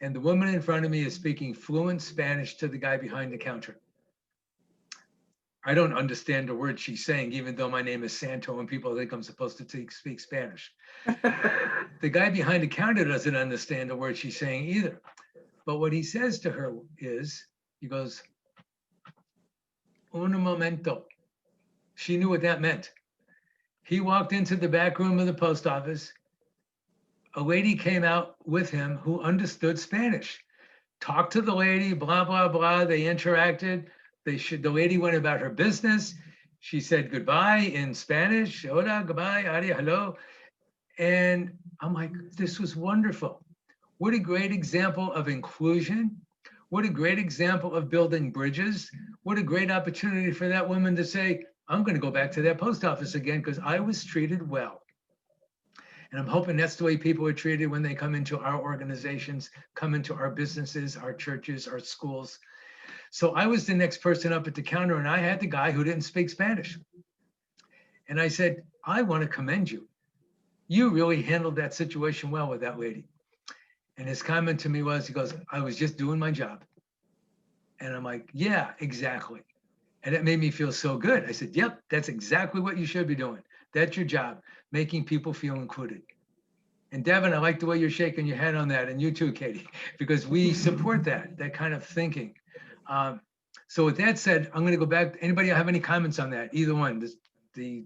And the woman in front of me is speaking fluent Spanish to the guy behind the counter. I don't understand a word she's saying, even though my name is Santo and people think I'm supposed to speak Spanish. The guy behind the counter doesn't understand a word she's saying either. But what he says to her is, he goes, un momento. She knew what that meant. He walked into the back room of the post office. A lady came out with him who understood Spanish, talked to the lady, blah, blah, blah. They interacted. The lady went about her business. She said goodbye in Spanish. Hola, goodbye, adios, hello. And I'm like, this was wonderful. What a great example of inclusion. What a great example of building bridges. What a great opportunity for that woman to say, I'm going to go back to that post office again because I was treated well. And I'm hoping that's the way people are treated when they come into our organizations, come into our businesses, our churches, our schools. So I was the next person up at the counter and I had the guy who didn't speak Spanish. And I said, I want to commend you. You really handled that situation well with that lady. And his comment to me was, he goes, I was just doing my job. And I'm like, yeah, exactly. And it made me feel so good. I said, yep, that's exactly what you should be doing. That's your job, making people feel included. And Devin, I like the way you're shaking your head on that, and you too, Katie, because we support that kind of thinking. So with that said, I'm going to go back. Anybody have any comments on that? Either one, the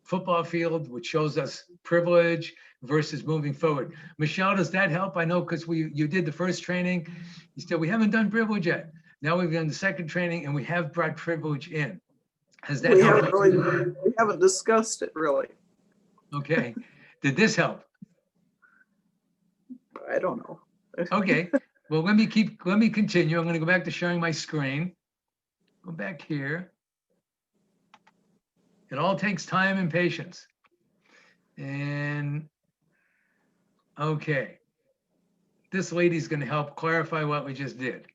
football field, which shows us privilege versus moving forward. Michelle, does that help? I know because you did the first training. You said we haven't done privilege yet. Now we've done the second training and we have brought privilege in. Has that helped? We haven't discussed it really. Okay. Did this help? I don't know. Okay. Well, let me continue. I'm going to go back to sharing my screen. Go back here. It all takes time and patience. And okay. This lady's going to help clarify what we just did.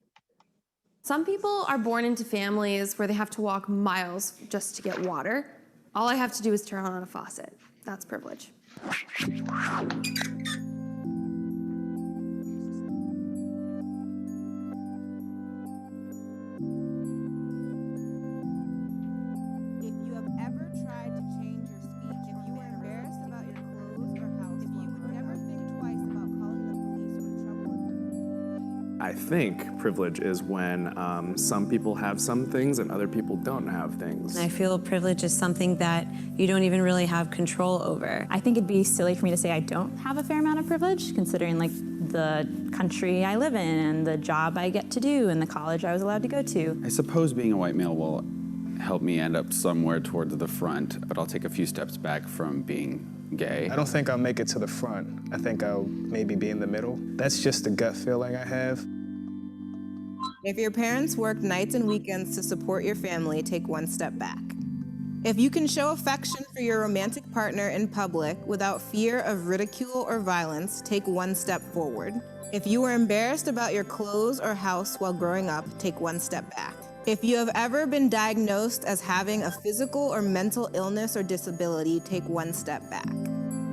Some people are born into families where they have to walk miles just to get water. All I have to do is turn on a faucet. That's privilege. I think privilege is when some people have some things and other people don't have things. I feel privilege is something that you don't even really have control over. I think it'd be silly for me to say I don't have a fair amount of privilege, considering like the country I live in and the job I get to do and the college I was allowed to go to. I suppose being a white male will help me end up somewhere towards the front, but I'll take a few steps back from being gay. I don't think I'll make it to the front. I think I'll maybe be in the middle. That's just a gut feeling I have. If your parents work nights and weekends to support your family, take one step back. If you can show affection for your romantic partner in public without fear of ridicule or violence, take one step forward. If you were embarrassed about your clothes or house while growing up, take one step back. If you have ever been diagnosed as having a physical or mental illness or disability, take one step back.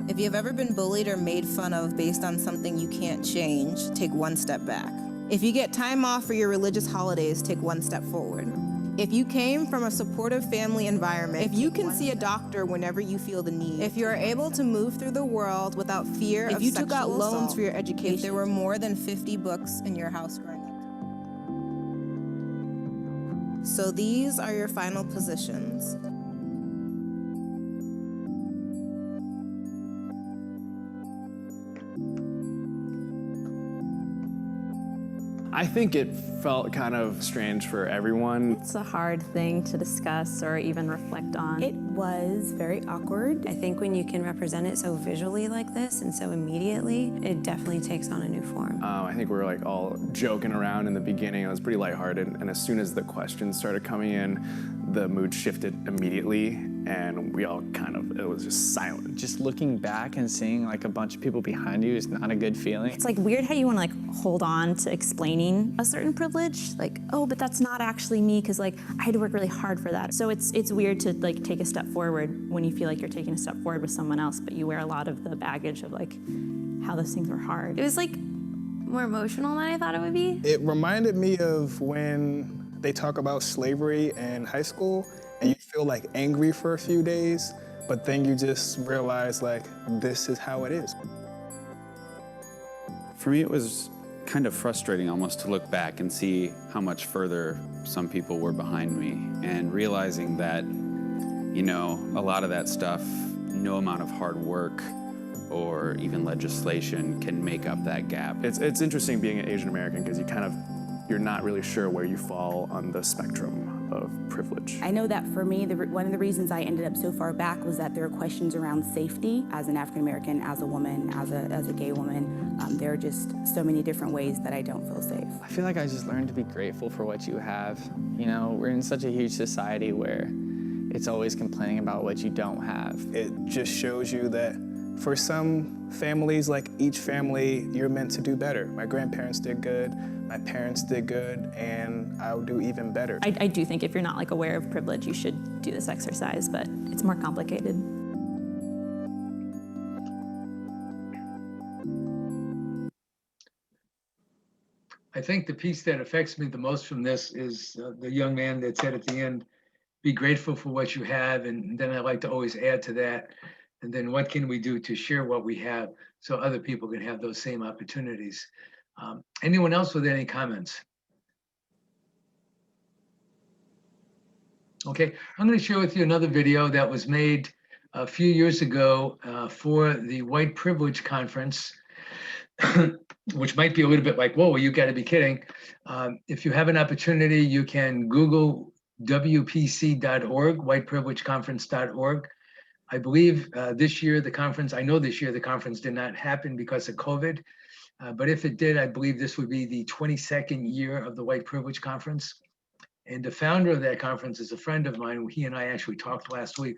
If you have ever been bullied or made fun of based on something you can't change, take one step back. If you get time off for your religious holidays, take one step forward. If you came from a supportive family environment, if you can see a doctor whenever you feel the need, if you are able to move through the world without fear of sexual assault, if you took out loans for your education, if there were more than 50 books in your house growing up. So these are your final positions. I I think it felt kind of strange for everyone. It's a hard thing to discuss or even reflect on. It was very awkward. I think when you can represent it so visually like this and so immediately, it definitely takes on a new form. I think we were like all joking around in the beginning. It was pretty lighthearted, and as soon as the questions started coming in, the mood shifted immediately, and we all it was just silent. Just looking back and seeing like a bunch of people behind you is not a good feeling. It's like weird how you want to like hold on to explaining a certain privilege, like, oh, but that's not actually me, because like I had to work really hard for that. So it's weird to like take a step forward when you feel like you're taking a step forward with someone else, but you wear a lot of the baggage of like how those things were hard. It was like more emotional than I thought it would be. It reminded me of when they talk about slavery in high school, and you feel like angry for a few days, but then you just realize like, this is how it is. For me, it was kind of frustrating almost to look back and see how much further some people were behind me, and realizing that, you know, a lot of that stuff, no amount of hard work or even legislation can make up that gap. It's interesting being an Asian American because you're not really sure where you fall on the spectrum of privilege. I know that for me, one of the reasons I ended up so far back was that there are questions around safety as an African American, as a woman, as a gay woman. There are just so many different ways that I don't feel safe. I feel like I just learned to be grateful for what you have. You know, we're in such a huge society where it's always complaining about what you don't have. It just shows you that for some families, like each family, you're meant to do better. My grandparents did good, my parents did good, and I'll do even better. I do think if you're not like aware of privilege, you should do this exercise, but it's more complicated. I think the piece that affects me the most from this is the young man that said at the end, be grateful for what you have. And then I like to always add to that. And then what can we do to share what we have so other people can have those same opportunities? Anyone else with any comments? Okay, I'm going to share with you another video that was made a few years ago for the White Privilege Conference, which might be a little bit like, whoa, you got to be kidding. If you have an opportunity, you can Google WPC.org, whiteprivilegeconference.org. I believe this year the conference did not happen because of COVID. But if it did, I believe this would be the 22nd year of the White Privilege Conference. And the founder of that conference is a friend of mine. He and I actually talked last week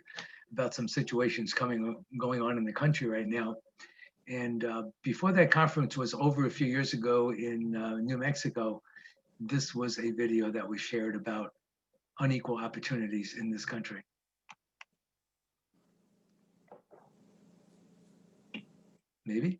about some situations going on in the country right now. And before that conference was over a few years ago in New Mexico, this was a video that was shared about unequal opportunities in this country. Maybe.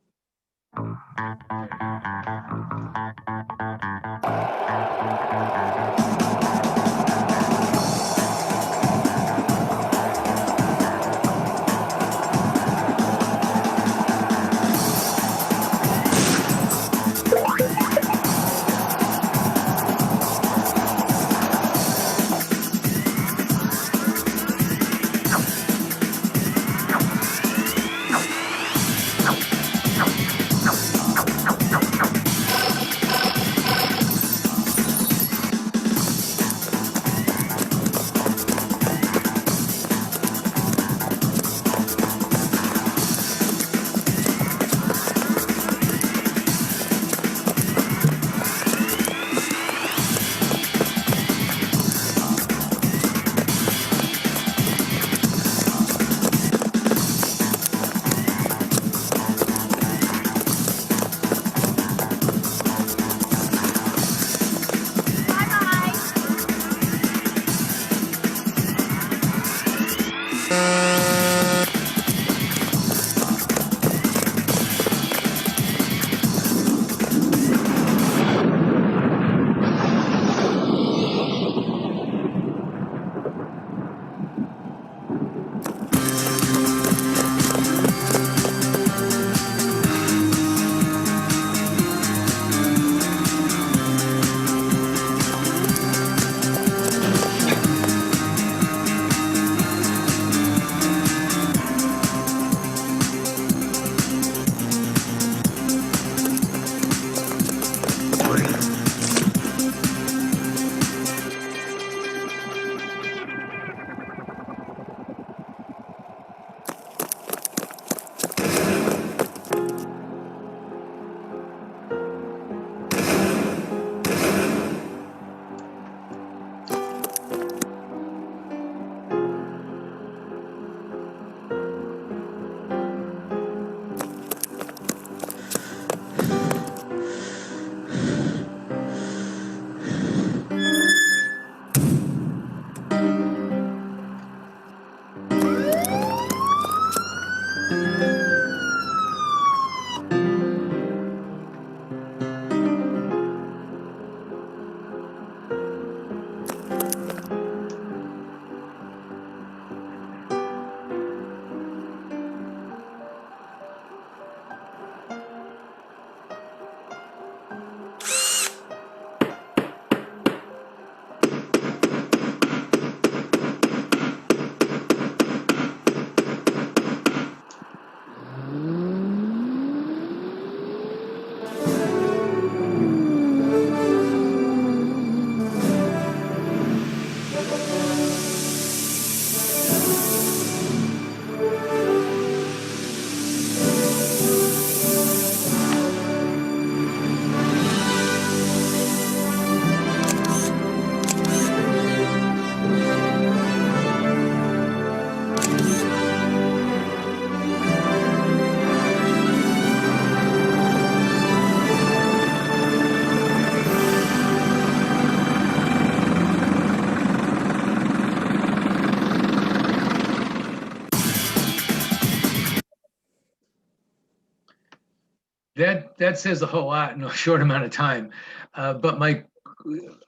That says a whole lot in a short amount of time. But I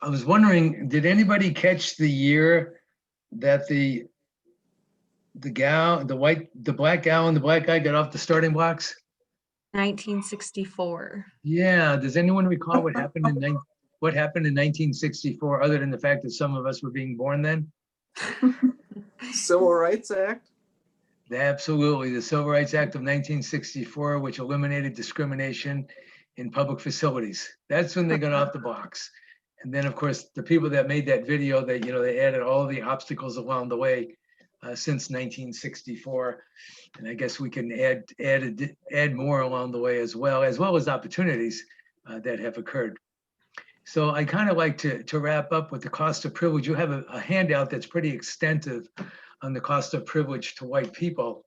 was wondering, did anybody catch the year that the black gal and the black guy got off the starting blocks? 1964. Yeah. Does anyone recall what happened in 1964, other than the fact that some of us were being born then? Civil Rights Act? Absolutely. The Civil Rights Act of 1964, which eliminated discrimination in public facilities. That's when they got off the blocks. And then, of course, the people that made that video, that, they added all the obstacles along the way since 1964. And I guess we can add more along the way as well as opportunities that have occurred. So I kind of like to wrap up with the cost of privilege. You have a handout that's pretty extensive on the cost of privilege to white people.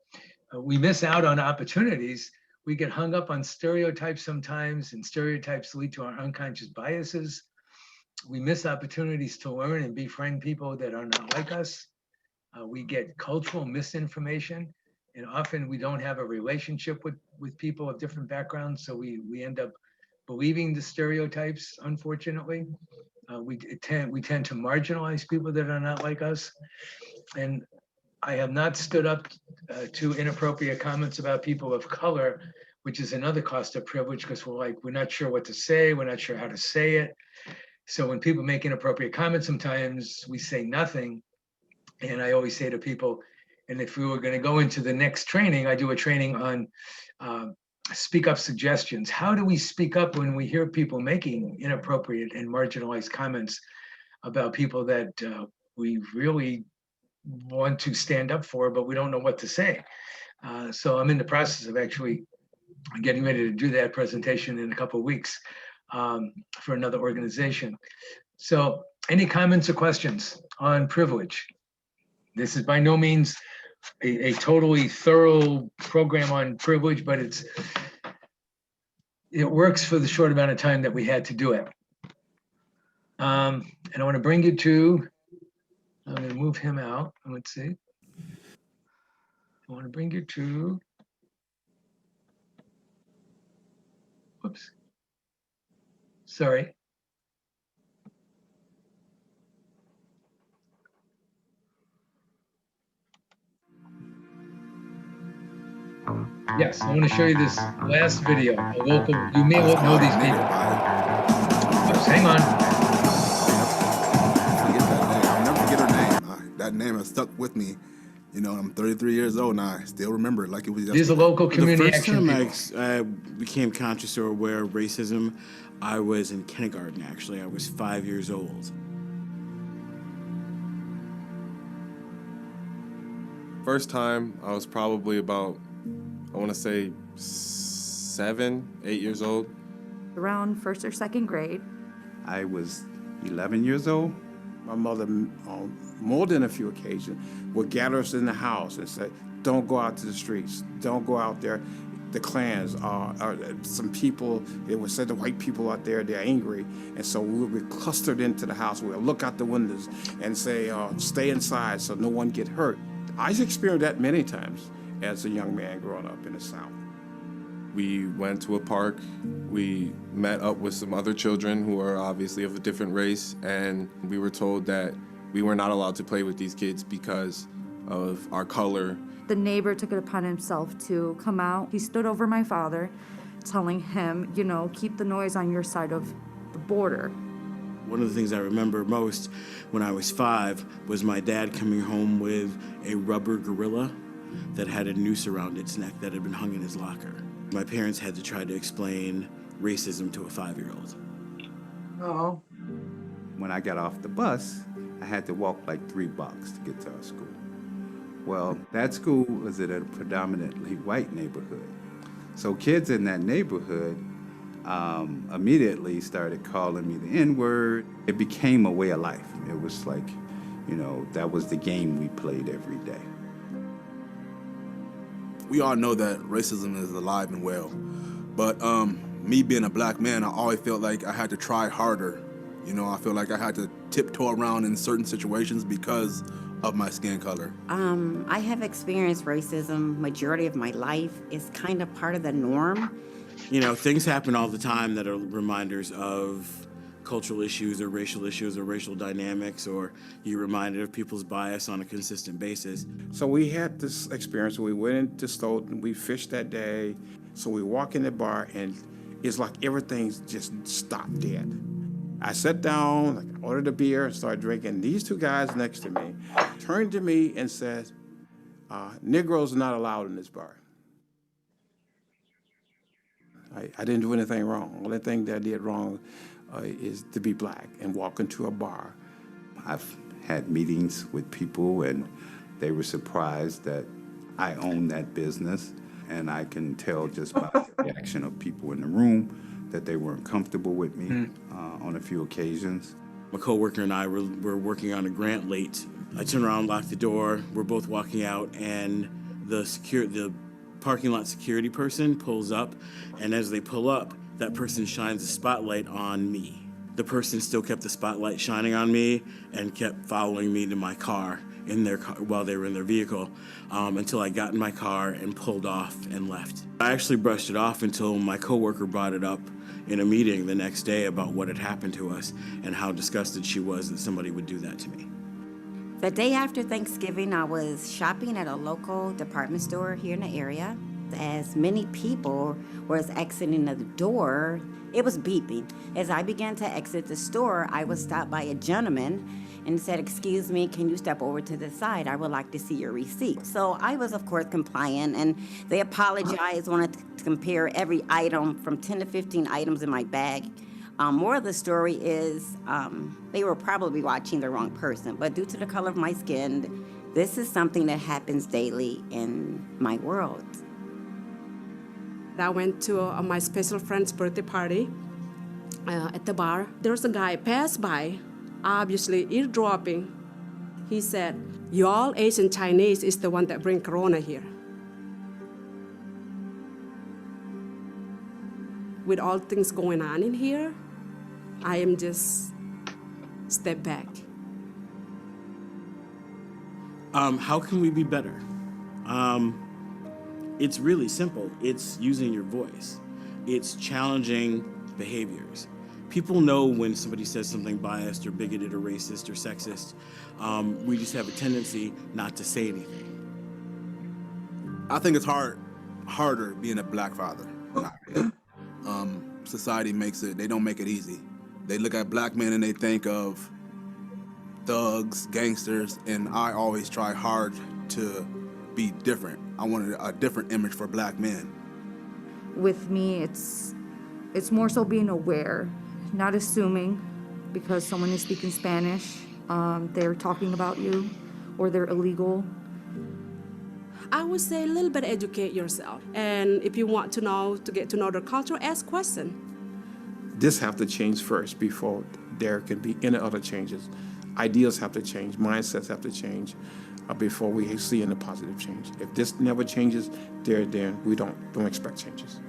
We miss out on opportunities. We get hung up on stereotypes sometimes, and stereotypes lead to our unconscious biases. We miss opportunities to learn and befriend people that are not like us. We get cultural misinformation, and often we don't have a relationship with people of different backgrounds, so we end up believing the stereotypes, unfortunately. We tend to marginalize people that are not like us. And I have not stood up to inappropriate comments about people of color, which is another cost of privilege, because we're not sure what to say, we're not sure how to say it. So when people make inappropriate comments, sometimes we say nothing. And I always say to people, and if we were going to go into the next training, I do a training on speak up suggestions. How do we speak up when we hear people making inappropriate and marginalized comments about people that we really want to stand up for, but we don't know what to say? So I'm in the process of actually getting ready to do that presentation in a couple of weeks for another organization. So any comments or questions on privilege? This is by no means a totally thorough program on privilege, but it works for the short amount of time that we had to do it. And I want to bring you to, I'm going to move him out. Let's see. I want to bring you to, whoops. Sorry. Yes, I want to show you this last video. A local, you may know these people. Just hang on. I'll never forget her name. That name has stuck with me. I'm 33 years old and I still remember it like it was yesterday. These are local community action people. The first time I became conscious or aware of racism, I was in kindergarten, actually. I was 5 years old. First time, I was probably about, I want to say 7, 8 years old. Around first or second grade. I was 11 years old. My mother, on more than a few occasions, would gather us in the house and say, don't go out to the streets, don't go out there. The Klans are some people, it would say the white people out there, they're angry. And so we would be clustered into the house. We would look out the windows and say, stay inside so no one get hurt. I experienced that many times as a young man growing up in the South. We went to a park. We met up with some other children who are obviously of a different race, and we were told that we were not allowed to play with these kids because of our color. The neighbor took it upon himself to come out. He stood over my father, telling him, keep the noise on your side of the border. One of the things I remember most when I was 5 was my dad coming home with a rubber gorilla that had a noose around its neck that had been hung in his locker. My parents had to try to explain racism to a 5-year-old. Oh. When I got off the bus, I had to walk like 3 blocks to get to our school. Well, that school was in a predominantly white neighborhood. So kids in that neighborhood immediately started calling me the N-word. It became a way of life. It was like, that was the game we played every day. We all know that racism is alive and well, but me being a black man, I always felt like I had to try harder. I feel like I had to tiptoe around in certain situations because of my skin color. I have experienced racism majority of my life. It's kind of part of the norm. You know, things happen all the time that are reminders of cultural issues or racial dynamics, or you're reminded of people's bias on a consistent basis. So we had this experience. We went into Stoughton, we fished that day. So we walk in the bar and it's like everything's just stopped dead. I sat down, I ordered a beer and started drinking. These two guys next to me turned to me and said, Negroes are not allowed in this bar. I didn't do anything wrong. The only thing that I did wrong is to be black and walk into a bar. I've had meetings with people and they were surprised that I own that business. And I can tell just by the reaction of people in the room that they weren't comfortable with me on a few occasions. My coworker and I were working on a grant late. I turn around, lock the door. We're both walking out, and the parking lot security person pulls up, and as they pull up, that person shines a spotlight on me. The person still kept the spotlight shining on me and kept following me to my car in their car while they were in their vehicle until I got in my car and pulled off and left. I actually brushed it off until my coworker brought it up in a meeting the next day about what had happened to us and how disgusted she was that somebody would do that to me. The day after Thanksgiving, I was shopping at a local department store here in the area. As many people were exiting the door, it was beeping. As I began to exit the store, I was stopped by a gentleman and said, "Excuse me, can you step over to the side? I would like to see your receipt." So I was, of course, compliant, and they apologized, wanted to compare every item from 10 to 15 items in my bag. More of the story is they were probably watching the wrong person, but due to the color of my skin, this is something that happens daily in my world. I went to my special friend's birthday party at the bar. There was a guy passed by, obviously eavesdropping. He said, "Y'all Asian Chinese is the one that bring Corona here." With all things going on in here, I am just step back. How can we be better? It's really simple. It's using your voice. It's challenging behaviors. People know when somebody says something biased or bigoted or racist or sexist. We just have a tendency not to say anything. I think it's harder being a black father. Society they don't make it easy. They look at black men and they think of thugs, gangsters, and I always try hard to be different. I wanted a different image for black men. With me, it's more so being aware, not assuming because someone is speaking Spanish, they're talking about you or they're illegal. I would say a little bit educate yourself. And if you want to know, to get to know their culture, ask questions. This have to change first before there can be any other changes. Ideas have to change, mindsets have to change before we see any positive change. If this never changes, then we don't expect changes.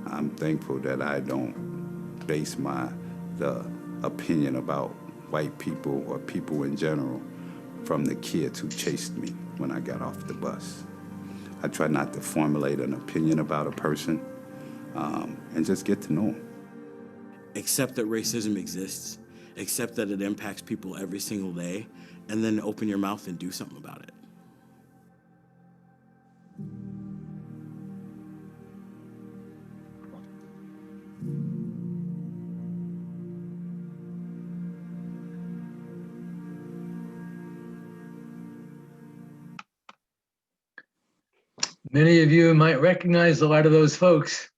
I'm thankful that I don't base the opinion about white people or people in general from the kids who chased me when I got off the bus. I try not to formulate an opinion about a person and just get to know them. Accept that racism exists, accept that it impacts people every single day, and then open your mouth and do something about it. Many of you might recognize a lot of those folks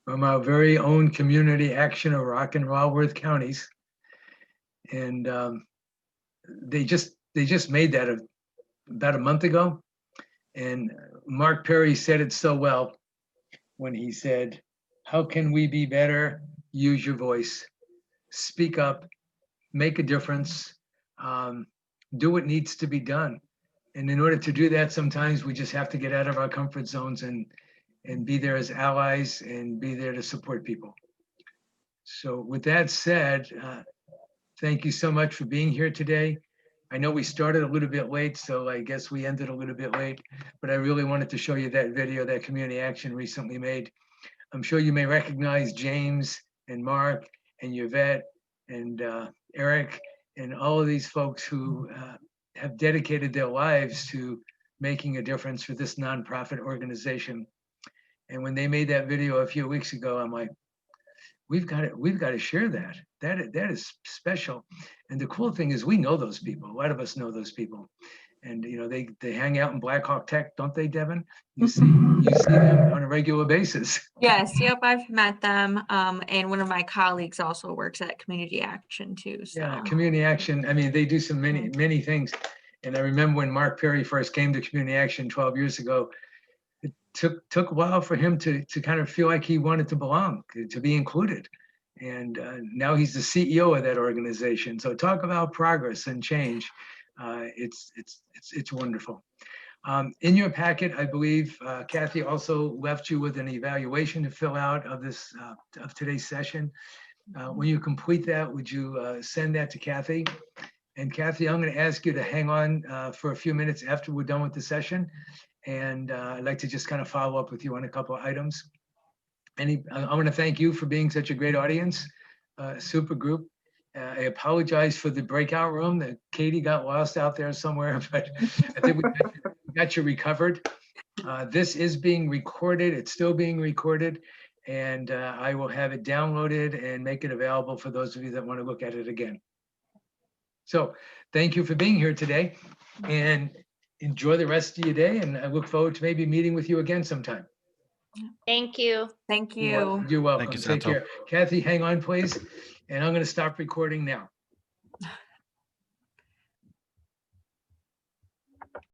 from our very own community action of Rock and Walworth counties. And they just made that about a month ago. And Mark Perry said it so well when he said, "How can we be better? Use your voice, speak up, make a difference, do what needs to be done." And in order to do that, sometimes we just have to get out of our comfort zones and be there as allies and be there to support people. So with that said, thank you so much for being here today. I know we started a little bit late, so I guess we ended a little bit late, but I really wanted to show you that video that Community Action recently made. I'm sure you may recognize James and Mark and Yvette and Eric and all of these folks who have dedicated their lives to making a difference for this nonprofit organization. And when they made that video a few weeks ago, I'm like, we've got to share that. That is special. And the cool thing is we know those people. A lot of us know those people. And you know, they hang out in Black Hawk Tech, don't they, Devin? You see them on a regular basis. Yes, yep, I've met them. And one of my colleagues also works at Community Action too. So Yeah, Community Action. I mean, they do some many things. And I remember when Mark Perry first came to Community Action 12 years ago, it took a while for him to kind of feel like he wanted to belong, to be included. And now he's the CEO of that organization. So talk about progress and change. It's wonderful. In your packet, I believe Kathy also left you with an evaluation to fill out of this of today's session. When you complete that, would you send that to Kathy? And Kathy, I'm going to ask you to hang on for a few minutes after we're done with the session. And I'd like to just kind of follow up with you on a couple of items. I want to thank you for being such a great audience, super group. I apologize for the breakout room that Katie got lost out there somewhere, but I think we got you recovered. This is being recorded. It's still being recorded, and I will have it downloaded and make it available for those of you that want to look at it again. So thank you for being here today, and enjoy the rest of your day. And I look forward to maybe meeting with you again sometime. thank you. Thank you. You're welcome. Thank you, Take Santo. care. Kathy, hang on, please. And I'm going to stop recording now.